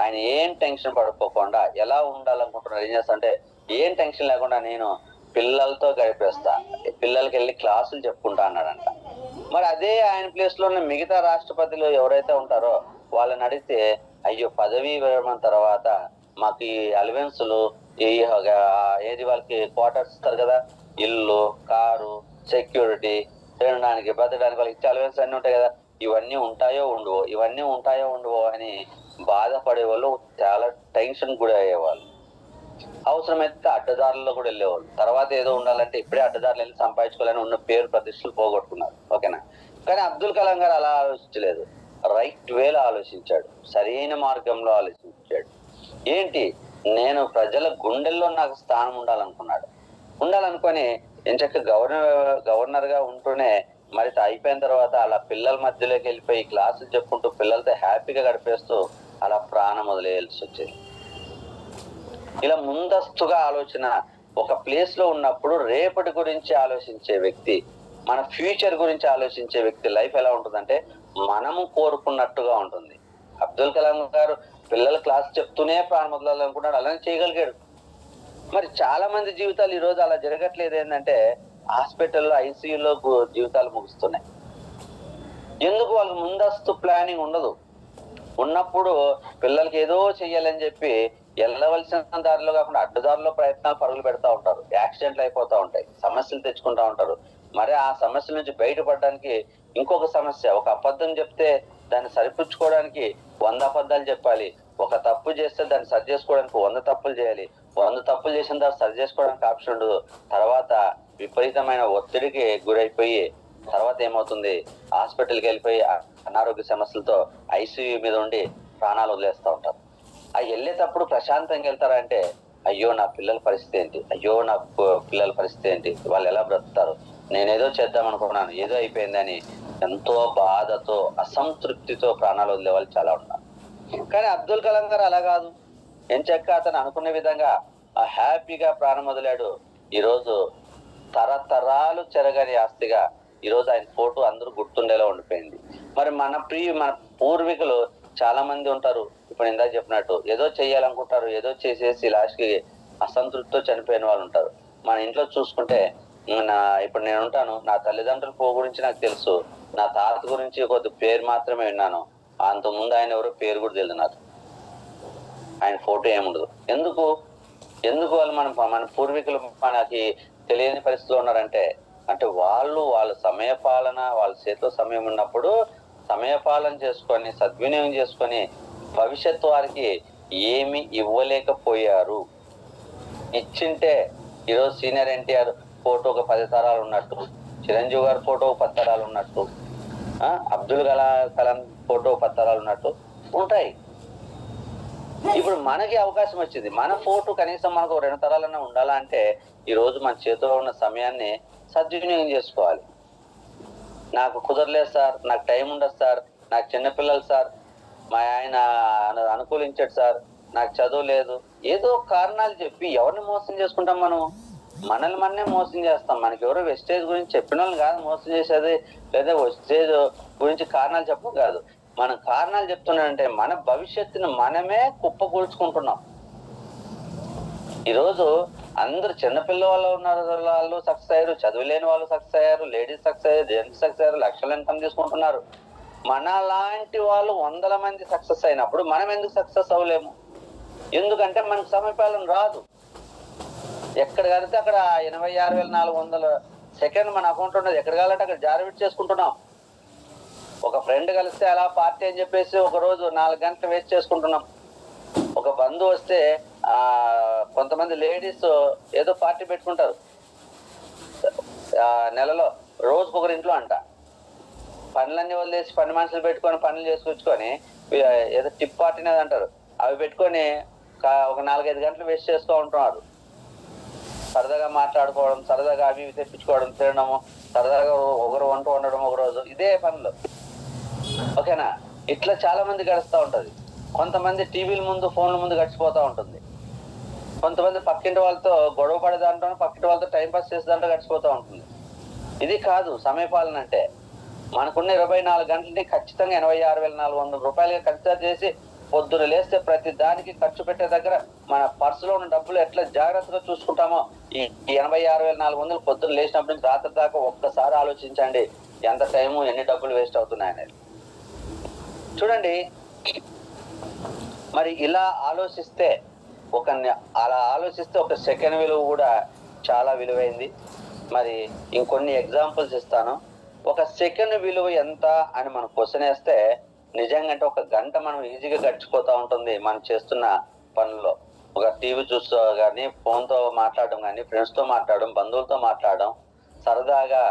ఆయన ఏం టెన్షన్ పడుకోకుండా ఎలా ఉండాలనుకుంటున్నారు, ఏం చేస్తా అంటే ఏం టెన్షన్ లేకుండా నేను పిల్లలతో గడిపేస్తా, పిల్లలకి వెళ్ళి క్లాసులు చెప్పుకుంటా అన్నాడంట. మరి అదే ఆయన ప్లేస్ లో ఉన్న మిగతా రాష్ట్రపతులు ఎవరైతే ఉంటారో వాళ్ళని అడిగితే, అయ్యో పదవీ విరమణ తర్వాత మాకు ఈ అలవెన్సులు ఏది వాళ్ళకి క్వార్టర్స్ ఇస్తారు కదా, ఇల్లు, కారు, సెక్యూరిటీ, తినడానికి, బతకడానికి వాళ్ళకి ఇచ్చే అలవెన్స్ అన్ని ఉంటాయి కదా, ఇవన్నీ ఉంటాయో ఉండవో, ఇవన్నీ ఉంటాయో ఉండవో అని బాధపడే వాళ్ళు, చాలా టెన్షన్ కూడా అయ్యేవాళ్ళు. అవసరమైతే అడ్డదారుల్లో కూడా వెళ్ళేవాళ్ళు. తర్వాత ఏదో ఉండాలంటే ఇప్పుడే అడ్డదారులు వెళ్ళి సంపాదించుకోవాలని ఉన్న పేరు ప్రతిష్టలు పోగొట్టుకున్నారు. ఓకేనా? కానీ అబ్దుల్ కలాం గారు అలా ఆలోచించలేదు. రైట్ వేలో ఆలోచించాడు, సరైన మార్గంలో ఆలోచించాడు. ఏంటి, నేను ప్రజల గుండెల్లో నాకు స్థానం ఉండాలనుకున్నాడు. ఉండాలనుకొని ఎంచక్క గవర్నర్ గా ఉంటూనే మరి అయిపోయిన తర్వాత అలా పిల్లల మధ్యలోకి వెళ్ళిపోయి క్లాసులు చెప్పుకుంటూ పిల్లలతో హ్యాపీగా గడిపేస్తూ అలా ప్రాణం వదిలేయాల్సి వచ్చేది. ఇలా ముందస్తుగా ఆలోచన, ఒక ప్లేస్ లో ఉన్నప్పుడు రేపటి గురించి ఆలోచించే వ్యక్తి, మన ఫ్యూచర్ గురించి ఆలోచించే వ్యక్తి లైఫ్ ఎలా ఉంటుందంటే మనము కోరుకున్నట్టుగా ఉంటుంది. అబ్దుల్ కలాం గారు పిల్లల క్లాస్ చెప్తూనే ప్రాణం వదలాలనుకున్నాడు, అలానే చేయగలిగాడు. మరి చాలా మంది జీవితాలు ఈ రోజు అలా జరగట్లేదు. ఏంటంటే హాస్పిటల్లో, ఐసీయూలో జీవితాలు ముగుస్తున్నాయి. ఎందుకు? వాళ్ళకి ముందస్తు ప్లానింగ్ ఉండదు. ఉన్నప్పుడు పిల్లలకి ఏదో చెయ్యాలని చెప్పి వెళ్ళవలసిన దారిలో కాకుండా అడ్డదారిలో ప్రయత్నాలు పరుగులు పెడతా ఉంటారు. యాక్సిడెంట్లు అయిపోతా ఉంటాయి, సమస్యలు తెచ్చుకుంటా ఉంటారు. మరి ఆ సమస్యల నుంచి బయటపడడానికి ఇంకొక సమస్య, ఒక అబద్ధం చెప్తే దాన్ని సరిపుచ్చుకోవడానికి 100 అబద్ధాలు చెప్పాలి. ఒక తప్పు చేస్తే దాన్ని సరి చేసుకోవడానికి 100 తప్పులు చేయాలి. 100 తప్పులు చేసిన తర్వాత సరి చేసుకోవడానికి ఆప్షన్ ఉండదు. తర్వాత విపరీతమైన ఒత్తిడికి గురైపోయి తర్వాత ఏమవుతుంది, హాస్పిటల్కి వెళ్ళిపోయి అనారోగ్య సమస్యలతో ఐసీయూ మీద ఉండి ప్రాణాలు వదిలేస్తూ ఉంటారు. ఆ వెళ్ళేటప్పుడు ప్రశాంతంగా వెళ్తారా అంటే, అయ్యో నా పిల్లల పరిస్థితి ఏంటి, అయ్యో నా పిల్లల పరిస్థితి ఏంటి, వాళ్ళు ఎలా బ్రతుకుతారు, నేనేదో చేద్దాం అనుకున్నాను ఏదో అయిపోయిందని ఎంతో బాధతో, అసంతృప్తితో ప్రాణాలు వదిలే వాళ్ళు చాలా ఉన్నారు. కానీ అబ్దుల్ కలాం గారు అలా కాదు. ఎంచక్క అతను అనుకునే విధంగా హ్యాపీగా ప్రాణం వదిలాడు. ఈరోజు తరతరాలు చెరగని ఆస్తిగా ఈరోజు ఆయన ఫోటో అందరూ గుర్తుండేలా ఉండిపోయింది. మరి మన పూర్వీకులు చాలా మంది ఉంటారు, ఇప్పుడు ఇందాక చెప్పినట్టు ఏదో చెయ్యాలనుకుంటారు, ఏదో చేసేసి లాస్ట్ కి అసంతృప్తితో చనిపోయిన వాళ్ళు ఉంటారు. మన ఇంట్లో చూసుకుంటే ఇప్పుడు నేను ఉంటాను, నా తల్లిదండ్రుల పో గురించి నాకు తెలుసు, నా తాత గురించి కొద్ది పేరు మాత్రమే విన్నాను. అంత ముందు ఆయన ఎవరో పేరు కూడా తెలియదు నాకు, ఆయన ఫోటో ఏముండదు. ఎందుకు వాళ్ళు మన పూర్వీకులు మనకి తెలియని పరిస్థితిలో ఉన్నారంటే, అంటే వాళ్ళ సమయ పాలన, వాళ్ళ చేతిలో సమయం ఉన్నప్పుడు సమయపాలన చేసుకొని సద్వినియోగం చేసుకొని భవిష్యత్తు వారికి ఏమి ఇవ్వలేకపోయారు. ఇచ్చింటే ఈరోజు సీనియర్ ఎన్టీఆర్ ఫోటో ఒక 10 తరాలు ఉన్నట్టు, చిరంజీవి గారి ఫోటో 10 తరాలు ఉన్నట్టు, అబ్దుల్ కలాం ఫోటో 10 తరాలు ఉన్నట్టు ఉంటాయి. ఇప్పుడు మనకి అవకాశం వచ్చింది, మన ఫోటో కనీసం మనకు 2 తరాలన్నా ఉండాలా అంటే ఈ రోజు మన చేతిలో ఉన్న సమయాన్ని సద్వినియోగం చేసుకోవాలి. నాకు కుదరలేదు సార్, నాకు టైం ఉండదు సార్, నాకు చిన్నపిల్లలు సార్, మా ఆయన అనుకూలించాడు సార్, నాకు చదువు లేదు, ఏదో కారణాలు చెప్పి ఎవరిని మోసం చేసుకుంటాం మనం? మనల్ని మననే మోసం చేస్తాం. మనకి ఎవరో వెస్టేజ్ గురించి చెప్పిన వాళ్ళు కాదు మోసం చేసేది, లేదా వెస్టేజ్ గురించి కారణాలు చెప్పడం కాదు. మనం కారణాలు చెప్తున్నాడంటే మన భవిష్యత్తును మనమే కుప్పకూల్చుకుంటున్నాం. ఈరోజు అందరు చిన్నపిల్ల వాళ్ళు ఉన్నారు, వాళ్ళు సక్సెస్ అయ్యారు, చదువులేని వాళ్ళు సక్సెస్ అయ్యారు, లేడీస్ సక్సెస్ అయ్యారు, జెంట్స్ సక్సెస్ అయ్యారు, లక్షల ఇన్కమ్ తీసుకుంటున్నారు. మన లాంటి వాళ్ళు 100 మంది సక్సెస్ అయినప్పుడు మనం ఎందుకు సక్సెస్ అవ్వలేము? ఎందుకంటే మనకు సమయపాలన రాదు. ఎక్కడ కలిగితే అక్కడ 86,400 సెకండ్ మన అకౌంట్ ఉన్నది, ఎక్కడ కావాలంటే అక్కడ జారివిట్ చేసుకుంటున్నాం. ఒక ఫ్రెండ్ కలిస్తే అలా పార్టీ అని చెప్పేసి ఒక రోజు 4 గంటలు వేస్ట్ చేసుకుంటున్నాం. ఒక బంధువు వస్తే కొంతమంది లేడీస్ ఏదో పార్టీ పెట్టుకుంటారు, నెలలో రోజుకు ఒకరింట్లో అంట, పనులన్నీ వదిలేసి పని మనుషులు పెట్టుకొని పనులు చేసుకొచ్చుకొని ఏదో టిప్ పార్టీ అనేది అంటారు, అవి పెట్టుకొని ఒక 4-5 గంటలు వేస్ట్ చేస్తూ ఉంటున్నారు. సరదాగా మాట్లాడుకోవడం, సరదాగా అవి తెప్పించుకోవడం, తినడము, సరదాగా ఒకరు వంట వండడం ఒక రోజు, ఇదే పనులు. ఓకేనా? ఇట్లా చాలా మంది గడుస్తూ ఉంటది. కొంతమంది టీవీల ముందు, ఫోన్ల ముందు గడిచిపోతూ ఉంటుంది. కొంతమంది పక్కింటి వాళ్ళతో గొడవ పడే దాంట్లో, పక్కింటి వాళ్ళతో టైం పాస్ చేసే దాంట్లో గడిచిపోతూ ఉంటుంది. ఇది కాదు సమయపాలన అంటే. మనకున్న 24 గంటలని ఖచ్చితంగా 86,400 రూపాయలుగా కన్సిడర్ చేసి పొద్దున లేస్తే ప్రతి దానికి ఖర్చు పెట్టే దగ్గర మన పర్సులో ఉన్న డబ్బులు ఎట్లా జాగ్రత్తగా చూసుకుంటామో ఈ 86,400 పొద్దున లేచినప్పటి నుంచి రాత్రి దాకా ఒక్కసారి ఆలోచించండి ఎంత టైము, ఎన్ని డబ్బులు వేస్ట్ అవుతున్నాయనేది. చూడండి, మరి ఇలా ఆలోచిస్తే అలా ఆలోచిస్తే ఒక సెకండ్ విలువ కూడా చాలా విలువైంది. మరి ఇంకొన్ని ఎగ్జాంపుల్స్ ఇస్తాను. ఒక సెకండ్ విలువ ఎంత అని మనం క్వశ్చన్ వేస్తే నిజంగా అంటే ఒక గంట మనం ఈజీగా గడిచిపోతూ ఉంటుంది మనం చేస్తున్న పనుల్లో. ఒక టీవీ చూస్తూ కానీ, ఫోన్తో మాట్లాడడం కానీ, ఫ్రెండ్స్తో మాట్లాడడం, బంధువులతో మాట్లాడడం, సరదాగా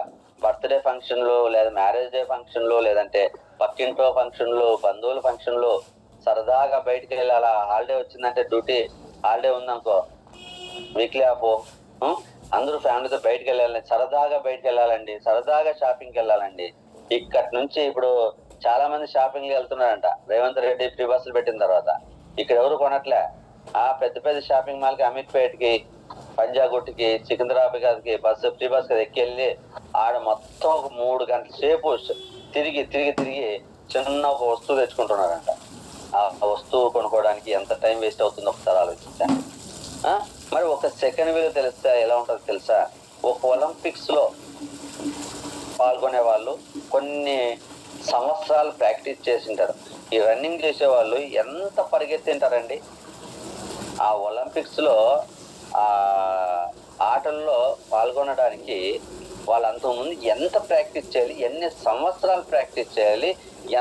బర్త్డే ఫంక్షన్లు లేదా మ్యారేజ్ డే ఫంక్షన్లు, లేదంటే పక్కింట్లో ఫంక్షన్లు, బంధువుల ఫంక్షన్లు, సరదాగా బయటికి వెళ్ళాలా, హాలిడే వచ్చిందంటే డ్యూటీ హాలిడే ఉందనుకో, వీక్లీ ఆఫ్, అందరూ ఫ్యామిలీతో బయటకు వెళ్ళాలండి, సరదాగా బయటకు వెళ్ళాలండి, సరదాగా షాపింగ్కి వెళ్ళాలండి. ఇక్కడి నుంచి ఇప్పుడు చాలా మంది షాపింగ్ వెళ్తున్నారంట రేవంత్ రెడ్డి ఫ్రీ బస్సులు పెట్టిన తర్వాత. ఇక్కడ ఎవరు కొనట్లే. ఆ పెద్ద పెద్ద షాపింగ్ మాల్ కి, అమీర్పేట్కి, పంజాగుట్టికి, సికింద్రాబాద్కి బస్సు ఫ్రీ బస్ ఎక్కి వెళ్ళి ఆడ మొత్తం ఒక 3 గంటల సేపు తిరిగి తిరిగి తిరిగి చిన్న ఒక వస్తువు తెచ్చుకుంటున్నారంట. ఆ వస్తువు కొనుక్కోవడానికి ఎంత టైం వేస్ట్ అవుతుందో ఒకసారి ఆలోచించాను. మరి ఒక సెకండ్ విలువ తెలిస్తే ఎలా ఉంటుందో తెలుసా? ఒక ఒలింపిక్స్ లో పాల్గొనే వాళ్ళు కొన్ని సంవత్సరాలు ప్రాక్టీస్ చేసింటారు. ఈ రన్నింగ్ చేసే వాళ్ళు ఎంత పరిగెత్తింటారండి. ఆ ఒలింపిక్స్ లో ఆ ఆటల్లో పాల్గొనడానికి వాళ్ళంతకుముందు ఎంత ప్రాక్టీస్ చేయాలి, ఎన్ని సంవత్సరాలు ప్రాక్టీస్ చేయాలి,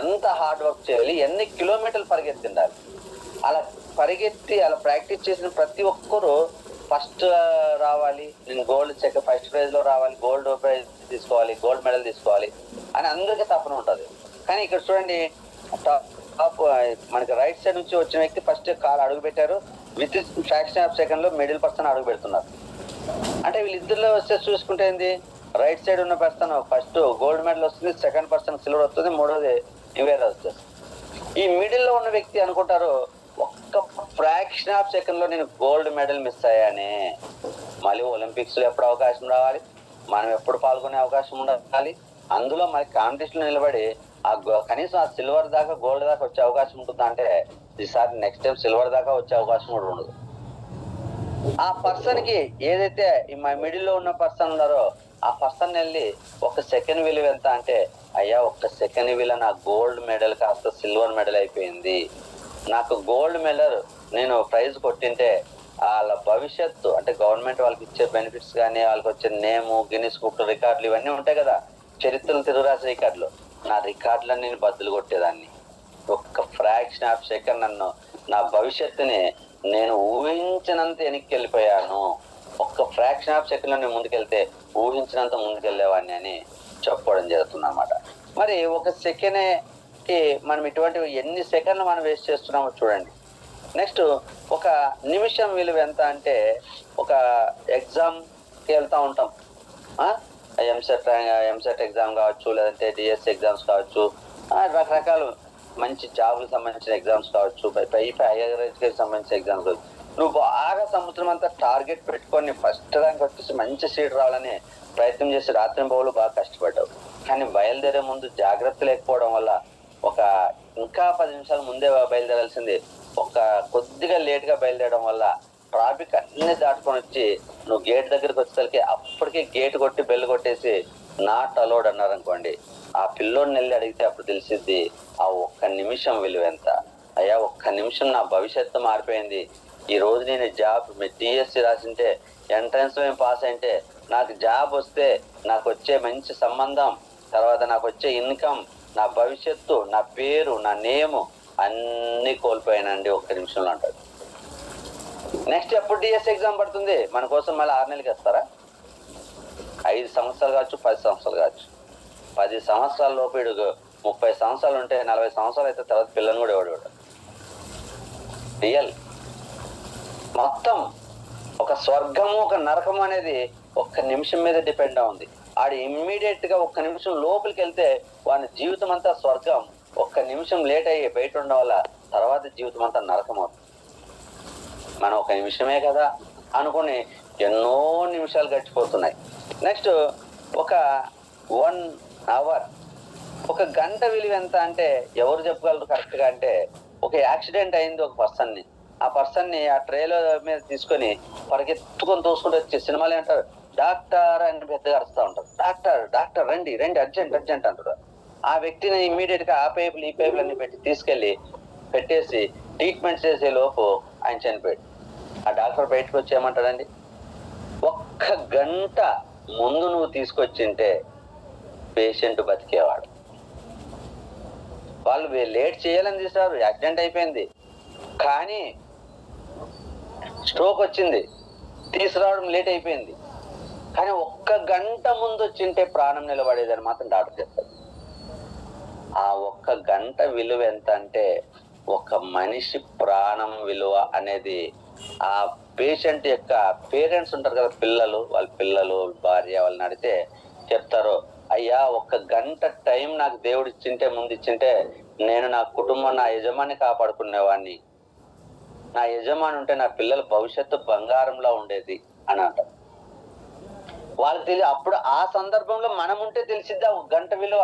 ఎంత హార్డ్ వర్క్ చేయాలి, ఎన్ని కిలోమీటర్లు పరిగెత్తిండాలి. అలా పరిగెత్తి అలా ప్రాక్టీస్ చేసిన ప్రతి ఒక్కరూ ఫస్ట్ రావాలి, నేను ఫస్ట్ ప్రైజ్ లో రావాలి, గోల్డ్ ప్రైజ్ తీసుకోవాలి, గోల్డ్ మెడల్ తీసుకోవాలి అని అందరికీ తపన ఉంటుంది. కానీ ఇక్కడ చూడండి, మనకి రైట్ సైడ్ నుంచి వచ్చిన వ్యక్తి ఫస్ట్ కాలు అడుగు పెట్టారు, విత్ ఫ్రాక్షన్ ఆఫ్ సెకండ్ లో మిడిల్ పర్సన్ అడుగు పెడుతున్నారు. అంటే వీళ్ళిద్దరిలో వస్తే చూసుకుంటే ఏంది, రైట్ సైడ్ ఉన్న పర్సన్ ఫస్ట్ గోల్డ్ మెడల్ వస్తుంది, సెకండ్ పర్సన్ సిల్వర్ వస్తుంది, మూడోది వేరే వస్తుంది. ఈ మిడిల్ లో ఉన్న వ్యక్తి అనుకుంటారు ఒక్క ఫ్రాక్షన్ ఆఫ్ సెకండ్ లో నేను గోల్డ్ మెడల్ మిస్ అయ్యానే, మళ్ళీ ఒలింపిక్స్ లో ఎప్పుడు అవకాశం రావాలి, మనం ఎప్పుడు పాల్గొనే అవకాశం ఉండాలి, అందులో మరి కాంపిటీషన్ నిలబడి కనీసం ఆ సిల్వర్ దాకా, గోల్డ్ దాకా వచ్చే అవకాశం ఉంటుందా అంటే ఈసారి నెక్స్ట్ టైం సిల్వర్ దాకా వచ్చే అవకాశం కూడా ఉండదు. ఆ పర్సన్ కి ఏదైతే ఈ మిడిల్ లో ఉన్న పర్సన్ ఉన్నారో ఆ పర్సన్ వెళ్ళి ఒక సెకండ్ విలువ ఎంత అంటే, అయ్యా ఒక్క సెకండ్ విలువ నా గోల్డ్ మెడల్ కాస్త సిల్వర్ మెడల్ అయిపోయింది, నాకు గోల్డ్ మెడల్ నేను ప్రైజ్ కొట్టింటే వాళ్ళ భవిష్యత్తు అంటే గవర్నమెంట్ వాళ్ళకి ఇచ్చే బెనిఫిట్స్ కానీ, వాళ్ళకి వచ్చే నేము, గిన్నిస్ బుక్ రికార్డులు ఇవన్నీ ఉంటాయి కదా, చరిత్రలు తిరుగురాసే రికార్డులు, నా రికార్డులన్నీ నేను బద్దలు కొట్టేదాన్ని. ఒక్క ఫ్రాక్షన్ ఆఫ్ సెకండ్ నన్ను నా భవిష్యత్తుని నేను ఊహించినంత వెనక్కి వెళ్ళిపోయాను, ఒక్క ఫ్రాక్షన్ ఆఫ్ సెకండ్ లో నేను ముందుకెళ్తే ఊహించినంత ముందుకెళ్ళేవాడిని అని చెప్పుకోవడం జరుగుతుంది అన్నమాట. మరి ఒక సెకండ్ కి మనం ఇటువంటివి ఎన్ని సెకండ్లు మనం వేస్ట్ చేస్తున్నామో చూడండి. నెక్స్ట్ ఒక నిమిషం విలువ ఎంత అంటే, ఒక ఎగ్జామ్కి వెళ్తూ ఉంటాం, ఎంసెట్ ఎగ్జామ్ కావచ్చు, లేదంటే డిఎస్సి ఎగ్జామ్స్ కావచ్చు, రకరకాల మంచి జాబ్లకు సంబంధించిన ఎగ్జామ్స్ కావచ్చు, హైయర్ ఎడ్యుకేషన్ సంబంధించిన ఎగ్జామ్స్ కావచ్చు. నువ్వు బాగా సంవత్సరం అంతా టార్గెట్ పెట్టుకొని ఫస్ట్ ర్యాంక్ వచ్చేసి మంచి సీట్ రావాలని ప్రయత్నం చేసి రాత్రి బౌలు బాగా కష్టపడ్డావు. కానీ బయలుదేరే ముందు జాగ్రత్త లేకపోవడం వల్ల ఇంకా 10 నిమిషాలు ముందే బయలుదేరాల్సింది ఒక కొద్దిగా లేట్ గా బయలుదేరడం వల్ల ట్రాఫిక్ అన్ని దాటుకొని వచ్చి నువ్వు గేట్ దగ్గరికి వచ్చేసరికి అప్పటికే గేట్ కొట్టి బెల్ కొట్టేసి నాట్ అలౌడ్ అన్నారు అనుకోండి. ఆ పిల్లోడిని వెళ్ళి అడిగితే అప్పుడు తెలిసిద్ది ఆ ఒక్క నిమిషం విలువ ఎంత. అయ్యా ఒక్క నిమిషం నా భవిష్యత్తు మారిపోయింది. ఈ రోజు నేను జాబ్ డిఎస్సి రాసింటే, ఎంట్రన్స్ లో పాస్ అయితే నాకు జాబ్ వస్తే నాకు వచ్చే మంచి సంబంధం, తర్వాత నాకు వచ్చే ఇన్కమ్, నా భవిష్యత్తు, నా పేరు, నా నేము అన్ని కోల్పోయానండి ఒక్క నిమిషంలో అంటారు. నెక్స్ట్ ఎప్పుడు డిఎస్సి ఎగ్జామ్ పడుతుంది మన కోసం? మళ్ళీ 6 నెలలకి వస్తారా? 5 సంవత్సరాలు కావచ్చు, 10 సంవత్సరాలు కావచ్చు. 10 సంవత్సరాల లోపు 30 సంవత్సరాలు ఉంటే 40 సంవత్సరాలు అయితే తర్వాత పిల్లని కూడా ఎవడు రియల్. మొత్తం ఒక స్వర్గము ఒక నరకము అనేది ఒక్క నిమిషం మీద డిపెండ్ అవుంది. ఆడు ఇమ్మీడియట్ గా ఒక్క నిమిషం లోపలికి వెళ్తే వాని జీవితం అంతా స్వర్గం, ఒక్క నిమిషం లేట్ అయ్యి బయట ఉండడం వల్ల తర్వాత జీవితం అంతా నరకం అవుతుంది. మనం ఒక నిమిషమే కదా అనుకుని ఎన్నో నిమిషాలు గడిచిపోతున్నాయి. నెక్స్ట్ ఒక 1 అవర్, ఒక గంట విలువ ఎంత అంటే ఎవరు చెప్పగలరు కరెక్ట్ గా అంటే, ఒక యాక్సిడెంట్ అయింది ఒక పర్సన్ ని, ఆ పర్సన్ ని ఆ ట్రైలో మీద తీసుకొని పరిగెత్తుకొని తోసుకుంటూ వచ్చి సినిమాలు అంటారు డాక్టర్ అని పెద్దగా అరుస్తూ ఉంటారు, డాక్టర్ డాక్టర్ రండి రండి అర్జెంట్ అర్జెంట్ అంటారు. ఆ వ్యక్తిని ఇమ్మీడియట్ గా ఆ పైపులు ఈ పైపులు అన్ని పెట్టి తీసుకెళ్లి పెట్టేసి ట్రీట్మెంట్ చేసే లోపు ఆయన చనిపోయాడు. ఆ డాక్టర్ బయటకు వచ్చి ఏమంటాడండి, ఒక్క గంట ముందు నువ్వు తీసుకొచ్చింటే పేషెంట్ బతికేవాడు. వాళ్ళు లేట్ చేయాలని తీసారు, యాక్సిడెంట్ అయిపోయింది, కానీ స్ట్రోక్ వచ్చింది, తీసుకురావడం లేట్ అయిపోయింది, కానీ ఒక్క గంట ముందు వచ్చింటే ప్రాణం నిలబడేదని మాత్రం డాక్టర్ చెప్తారు. ఆ ఒక్క గంట విలువ ఎంత అంటే, ఒక మనిషి ప్రాణం విలువ అనేది ఆ పేషెంట్ యొక్క పేరెంట్స్ ఉంటారు కదా, పిల్లలు, వాళ్ళ పిల్లలు భార్య వాళ్ళని అడిగితే చెప్తారు, అయ్యా ఒక్క గంట టైం నాకు దేవుడు ఇచ్చింటే, ముందు ఇచ్చింటే నేను నా కుటుంబం నా యజమాని కాపాడుకునేవాడిని, నా యజమాని ఉంటే నా పిల్లల భవిష్యత్తు బంగారంలా ఉండేది అని అంటారు. వాళ్ళకి తెలియ, అప్పుడు ఆ సందర్భంలో మనం ఉంటే తెలిసిద్దా ఒక గంట విలువ.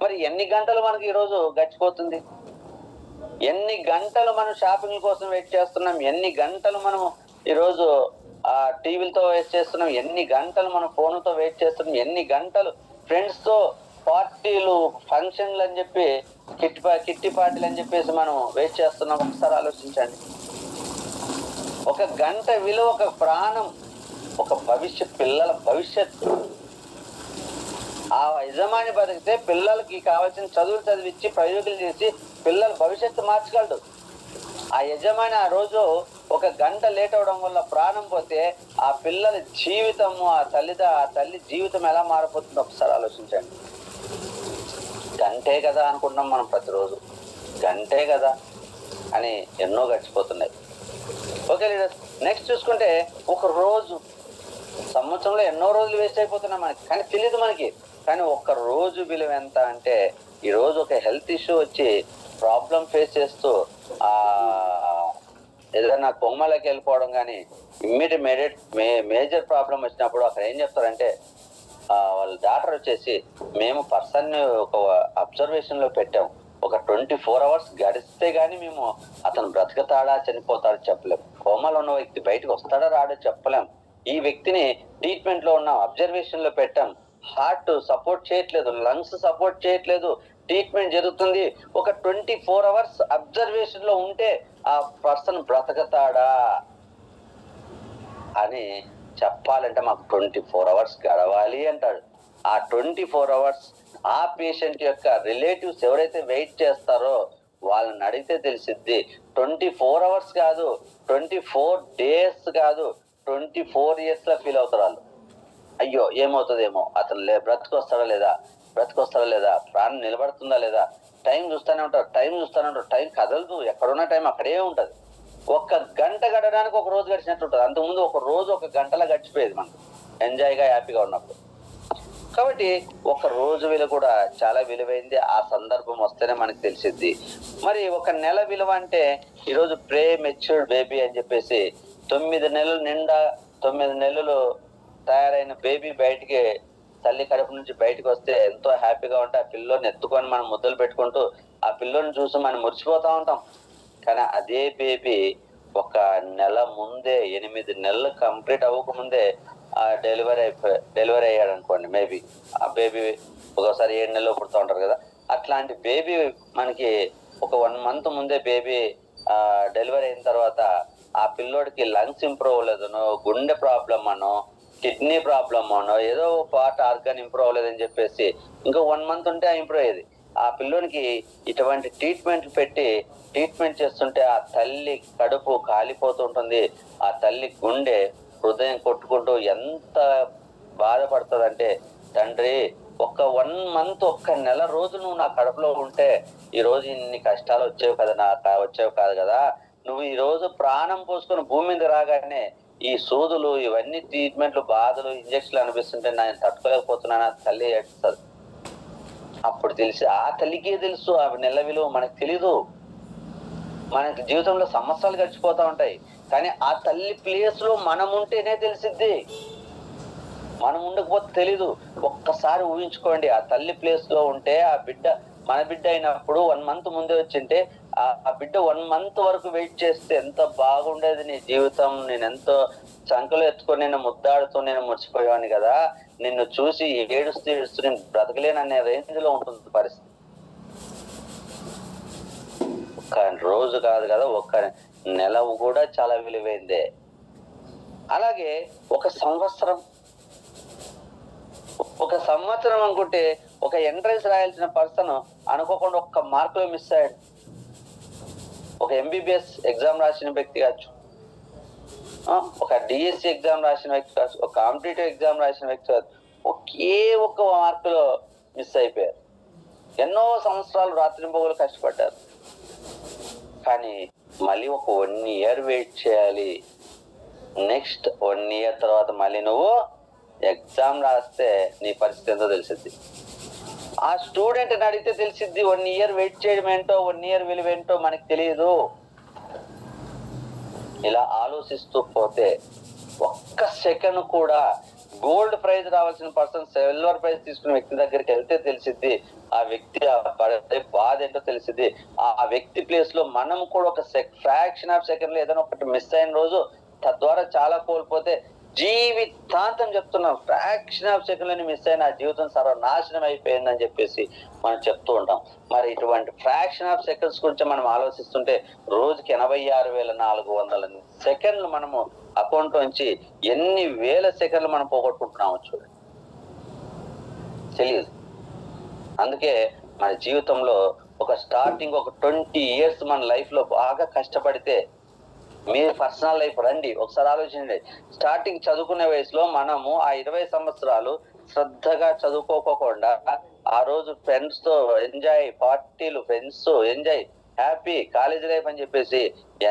మరి ఎన్ని గంటలు మనకి ఈరోజు గడిచిపోతుంది, ఎన్ని గంటలు మనం షాపింగ్ కోసం వెయిట్ చేస్తున్నాం, ఎన్ని గంటలు మనం ఈరోజు ఆ టీవీలతో వెయిట్ చేస్తున్నాం, ఎన్ని గంటలు మనం ఫోన్తో వెయిట్ చేస్తున్నాం, ఎన్ని గంటలు ఫ్రెండ్స్ తో పార్టీలు ఫంక్షన్లు అని చెప్పి కిట్టి పార్టీలు అని చెప్పేసి మనం వెయిట్ చేస్తున్నాం. ఒకసారి ఆలోచించండి. ఒక గంట విలువ, ఒక ప్రాణం, ఒక భవిష్యత్, పిల్లల భవిష్యత్తు. ఆ యజమాని బతికితే పిల్లలకి కావాల్సిన చదువులు చదివించి ప్రయోగాలు చేసి పిల్లల భవిష్యత్తు మార్చగలడు. ఆ యజమాని ఆ రోజు ఒక గంట లేట్ అవడం వల్ల ప్రాణం పోతే ఆ పిల్లల జీవితము, ఆ తల్లి జీవితం ఎలా మారిపోతుందో ఒకసారి ఆలోచించండి. గంటే కదా అనుకుంటున్నాం మనం ప్రతిరోజు, గంటే కదా అని ఎన్నో గడిచిపోతున్నాయి. ఓకే లీడర్స్, నెక్స్ట్ చూసుకుంటే ఒక రోజు, సంవత్సరంలో ఎన్నో రోజులు వేస్ట్ అయిపోతున్నాయి మనకి, కానీ తెలియదు మనకి. కానీ ఒక్క రోజు విలువ ఎంత అంటే, ఈ రోజు ఒక హెల్త్ ఇష్యూ వచ్చి ప్రాబ్లం ఫేస్ చేస్తూ ఏదైనా కొమ్మలకి వెళ్ళిపోవడం కానీ, ఇమ్మీడియట్ మేజర్ ప్రాబ్లం వచ్చినప్పుడు అక్కడ ఏం చెప్తారంటే, వాళ్ళ డాక్టర్ వచ్చేసి మేము పర్సన్ ఒక అబ్జర్వేషన్ లో పెట్టాం, ఒక 24 అవర్స్ గడిస్తే గానీ మేము అతను బ్రతుకుతాడా చనిపోతాడా చెప్పలేం, కోమాలో ఉన్న వ్యక్తి బయటకు వస్తాడా రాడో చెప్పలేం, ఈ వ్యక్తిని ట్రీట్మెంట్ లో ఉన్నాం, అబ్జర్వేషన్ లో పెట్టాం, హార్ట్ సపోర్ట్ చేయట్లేదు, లంగ్స్ సపోర్ట్ చేయట్లేదు, ట్రీట్మెంట్ జరుగుతుంది, ఒక 24 అవర్స్ అబ్జర్వేషన్ లో ఉంటే ఆ పర్సన్ బ్రతకతాడా అని చెప్పాలంటే మాకు 24 అవర్స్ గడవాలి అంటాడు. ఆ 24 అవర్స్ ఆ పేషెంట్ యొక్క రిలేటివ్స్ ఎవరైతే వెయిట్ చేస్తారో వాళ్ళని అడిగితే తెలిసిద్ది. 24 అవర్స్ కాదు, 24 డేస్ కాదు, 24 years లా ఫీల్ అవుతారు వాళ్ళు. అయ్యో ఏమవుతుందేమో, అతను బ్రతుకొస్తాడా లేదా, ప్రాణం నిలబడుతుందా లేదా, టైం చూస్తూనే ఉంటారు, టైం కదలదు, ఎక్కడున్న టైం అక్కడే ఉంటది. ఒక్క గంట గడడానికి ఒక రోజు గడిచినట్టు ఉంటుంది. అంతకుముందు ఒక రోజు ఒక గంటలా గడిచిపోయేది మనకు, ఎంజాయ్గా హ్యాపీగా ఉన్నప్పుడు. కాబట్టి ఒక రోజు విలువ కూడా చాలా విలువైంది. ఆ సందర్భం వస్తేనే మనకు తెలిసిద్ది. మరి ఒక నెల విలువ అంటే, ఈరోజు ప్రే మెచ్యూర్డ్ బేబీ అని చెప్పేసి 9 నెలలు నిండా 9 నెలలు తయారైన బేబీ బయటికి తల్లి కడుపు నుంచి బయటకు వస్తే ఎంతో హ్యాపీగా ఉంటే ఆ పిల్లోని ఎత్తుకొని మనం ముద్దలు పెట్టుకుంటూ ఆ పిల్లోని చూసి మనం మురిసిపోతా ఉంటాం. కానీ అదే బేబీ ఒక నెల ముందే, 8 నెలలు కంప్లీట్ అవ్వకముందే ఆ డెలివరీ అయ్యాడు అనుకోండి, మేబీ ఆ బేబీ ఒకసారి 7 నెలలు పుడుతూ ఉంటారు కదా, అట్లాంటి బేబీ మనకి ఒక 1 month ముందే బేబీ డెలివరీ అయిన తర్వాత ఆ పిల్లోడికి లంగ్స్ ఇంప్రూవ్ అవ్వలేదనో, గుండె ప్రాబ్లం అనో, కిడ్నీ ప్రాబ్లమ్ అనో, ఏదో పార్ట్ ఆర్గాన్ ఇంప్రూవ్ అవ్వలేదని చెప్పేసి ఇంకో 1 month ఉంటే ఇంప్రూవ్ అయ్యేది. ఆ పిల్లోనికి ఇటువంటి ట్రీట్మెంట్ చేస్తుంటే ఆ తల్లి కడుపు కాలిపోతుంటుంది, ఆ తల్లి గుండె హృదయం కొట్టుకుంటూ ఎంత బాధపడుతుందంటే, తండ్రి ఒక్క 1 month, ఒక్క నెల రోజు నువ్వు నా కడుపులో ఉంటే ఈ రోజు ఇన్ని కష్టాలు వచ్చేవి కాదు కదా, నువ్వు ఈ రోజు ప్రాణం పోసుకొని భూమి మీద రాగానే ఈ సూదులు, ఇవన్నీ ట్రీట్మెంట్లు, బాధలు, ఇంజక్షన్లు అనిపిస్తుంటే నేను తట్టుకోలేకపోతున్నాను తల్లి ఏడుస్తుంది. అప్పుడు తెలిసి ఆ తల్లికే తెలుసు ఆ నెల విలువ, మనకు తెలీదు. మనకి జీవితంలో సంవత్సరాలు గడిచిపోతా ఉంటాయి, కానీ ఆ తల్లి ప్లేస్ లో మనం ఉంటేనే తెలిసిద్ది, మనం ఉండకపోతే తెలీదు. ఒక్కసారి ఊహించుకోండి, ఆ తల్లి ప్లేస్ లో ఉంటే ఆ బిడ్డ మన బిడ్డ అయినప్పుడు 1 మంత్ ముందే వచ్చింటే ఆ బిడ్డ 1 మంత్ వరకు వెయిట్ చేస్తే ఎంత బాగుండేది నీ జీవితం. నేనెంతో చంకలో ఎత్తుకొని నిన్ను ముద్దాడుతూ నేను మురిసిపోయేవాడిని కదా, నిన్ను చూసి ఏడుస్తూ ఏడుస్తూ నేను బ్రతకలేననే రేంజ్ లో ఉంటుంది పరిస్థితి. ఒక్క రోజు కాదు కదా, ఒక్క నెల కూడా చాలా విలువైందే. అలాగే ఒక సంవత్సరం అనుకుంటే, ఒక ఎంట్రన్స్ రాయాల్సిన పర్సన్ అనుకోకుండా ఒక్క మార్కులో మిస్ అయ్యాడు. ఒక ఎంబీబీఎస్ ఎగ్జామ్ రాసిన వ్యక్తి కావచ్చు, ఒక డిఎస్సి ఎగ్జామ్ రాసిన వ్యక్తి కావచ్చు, ఒక కాంపిటేటివ్ ఎగ్జామ్ రాసిన వ్యక్తి కావచ్చు, ఒకే ఒక్క మార్కులో మిస్ అయిపోయారు. ఎన్నో సంవత్సరాలు రాత్రింబగలు కష్టపడ్డారు, కానీ మళ్ళీ ఒక 1 ఇయర్ వెయిట్ చేయాలి. నెక్స్ట్ 1 ఇయర్ తర్వాత మళ్ళీ నువ్వు ఎగ్జామ్ రాస్తే నీ పరిస్థితి ఎంతో తెలిసిద్ది. ఆ స్టూడెంట్ని అడిగితే తెలిసిద్ది 1 ఇయర్ వెయిట్ చేయడం ఏంటో, 1 ఇయర్ విలువ ఏంటో మనకు తెలియదు. ఇలా ఆలోచిస్తూ పోతే ఒక్క సెకండ్ కూడా గోల్డ్ ప్రైజ్ రావాల్సిన పర్సన్ సిల్వర్ ప్రైజ్ తీసుకున్న వ్యక్తి దగ్గరికి వెళ్తే తెలిసిద్ది ఆ వ్యక్తి బాధ ఏంటో తెలిసిద్ది. ఆ వ్యక్తి ప్లేస్ లో మనం కూడా ఒక ఫ్రాక్షన్ ఆఫ్ సెకండ్ లో ఏదైనా ఒకటి మిస్ అయిన రోజు తద్వారా చాలా కోల్పోతే, జీవితాంతం చెప్తున్నాం, ఫ్రాక్షన్ ఆఫ్ సెకండ్ లని మిస్ అయిన ఆ జీవితం సర్వనాశనం అయిపోయిందని చెప్పేసి మనం చెప్తూ ఉంటాం. మరి ఇటువంటి ఫ్రాక్షన్ ఆఫ్ సెకండ్స్ గురించి మనం ఆలోచిస్తుంటే రోజుకి 86,400 సెకండ్లు మనము అకౌంట్ నుంచి ఎన్ని వేల సెకండ్లు మనం పోగొట్టుకుంటున్నాము చూడండి, తెలియదు. అందుకే మన జీవితంలో ఒక స్టార్టింగ్ ఒక 20 ఇయర్స్ మన లైఫ్ లో బాగా కష్టపడితే, మీ పర్సనల్ లైఫ్ రండి ఒకసారి ఆలోచించండి. స్టార్టింగ్ చదువుకునే వయసులో మనము ఆ 20 సంవత్సరాలు శ్రద్ధగా చదువుకోకుండా ఆ రోజు ఫ్రెండ్స్ తో ఎంజాయ్, పార్టీలు, friends enjoy, happy college life అని చెప్పేసి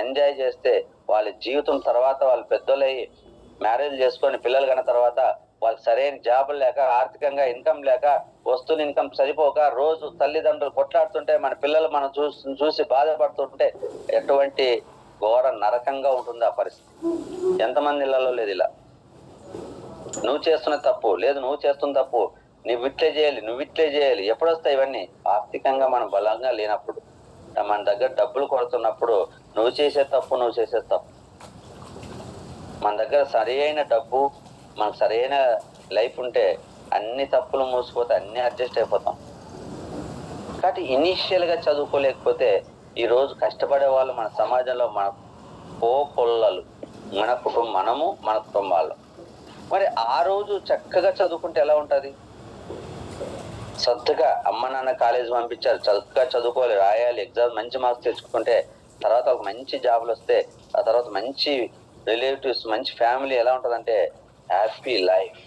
ఎంజాయ్ చేస్తే, వాళ్ళ జీవితం తర్వాత వాళ్ళు పెద్దలై మ్యారేజ్ చేసుకొని పిల్లలు కన్న తర్వాత వాళ్ళకి సరైన జాబులు లేక, ఆర్థికంగా ఇన్కమ్ లేక, వస్తువులు ఇన్కమ్ సరిపోక రోజు తల్లిదండ్రులు కొట్లాడుతుంటే మన పిల్లలు మనం చూసి బాధపడుతుంటే ఎటువంటి ఘోర నరకంగా ఉంటుంది ఆ పరిస్థితి. ఎంతమంది ఇళ్లలో లేదు ఇలా, నువ్వు చేస్తున్న తప్పు లేదు, నువ్వు చేస్తున్న తప్పు, నువ్వు ఇట్లే చేయాలి. ఎప్పుడొస్తాయి ఇవన్నీ? ఆర్థికంగా మనం బలంగా లేనప్పుడు, మన దగ్గర డబ్బులు కొడుతున్నప్పుడు నువ్వు చేసే తప్పు. మన దగ్గర సరైన డబ్బు, మనకు సరైన లైఫ్ ఉంటే అన్ని తప్పులు మూసిపోతే అన్ని అడ్జస్ట్ అయిపోతాం. కాబట్టి ఇనీషియల్ గా చదువుకోలేకపోతే ఈ రోజు కష్టపడే వాళ్ళు మన సమాజంలో మన పొల్లలు, మన కుటుంబాలు. మరి ఆ రోజు చక్కగా చదువుకుంటే ఎలా ఉంటది? శ్రద్ధగా అమ్మ నాన్న కాలేజ్ పంపించారు, చక్కగా చదువుకోవాలి, రాయాలి, ఎగ్జామ్ మంచి మార్క్స్ తెచ్చుకుంటే తర్వాత ఒక మంచి జాబ్లు వస్తే, ఆ తర్వాత మంచి రిలేటివ్స్, మంచి ఫ్యామిలీ ఎలా ఉంటదంటే హ్యాపీ లైఫ్.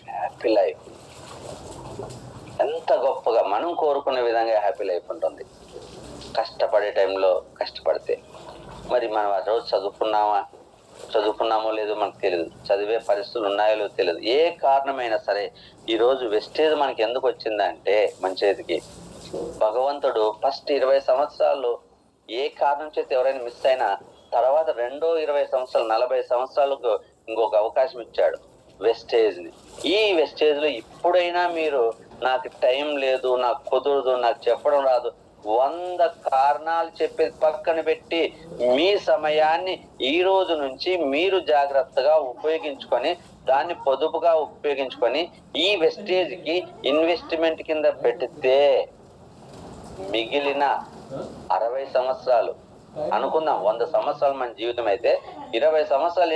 ఎంత గొప్పగా మనం కోరుకునే విధంగా హ్యాపీ లైఫ్ ఉంటుంది కష్టపడే టైంలో కష్టపడితే. మరి మనం ఆ రోజు చదువుకున్నామో లేదో మనకు తెలియదు, చదివే పరిస్థితులు ఉన్నాయో లేదో తెలియదు. ఏ కారణమైనా సరే ఈ రోజు వెస్టేజ్ మనకి ఎందుకు వచ్చిందంటే మన చేతికి, భగవంతుడు ఫస్ట్ 20 సంవత్సరాలు ఏ కారణం చేత ఎవరైనా మిస్ అయినా తర్వాత రెండో 20 సంవత్సరాలు 40 సంవత్సరాలకు ఇంకొక అవకాశం ఇచ్చాడు, వెస్టేజ్ ని. ఈ వెస్టేజ్ లో ఇప్పుడైనా మీరు నాకు టైం లేదు, నాకు కుదరదు, నాకు చెప్పడం రాదు, 100 కారణాలు చెప్పేది పక్కన పెట్టి మీ సమయాన్ని ఈ రోజు నుంచి మీరు జాగ్రత్తగా ఉపయోగించుకొని, దాన్ని పొదుపుగా ఉపయోగించుకొని ఈ వెస్టేజ్ కి ఇన్వెస్ట్మెంట్ కింద పెడితే మిగిలిన 60 సంవత్సరాలు అనుకుందాం, 100 సంవత్సరాలు మన జీవితం అయితే 20 సంవత్సరాలు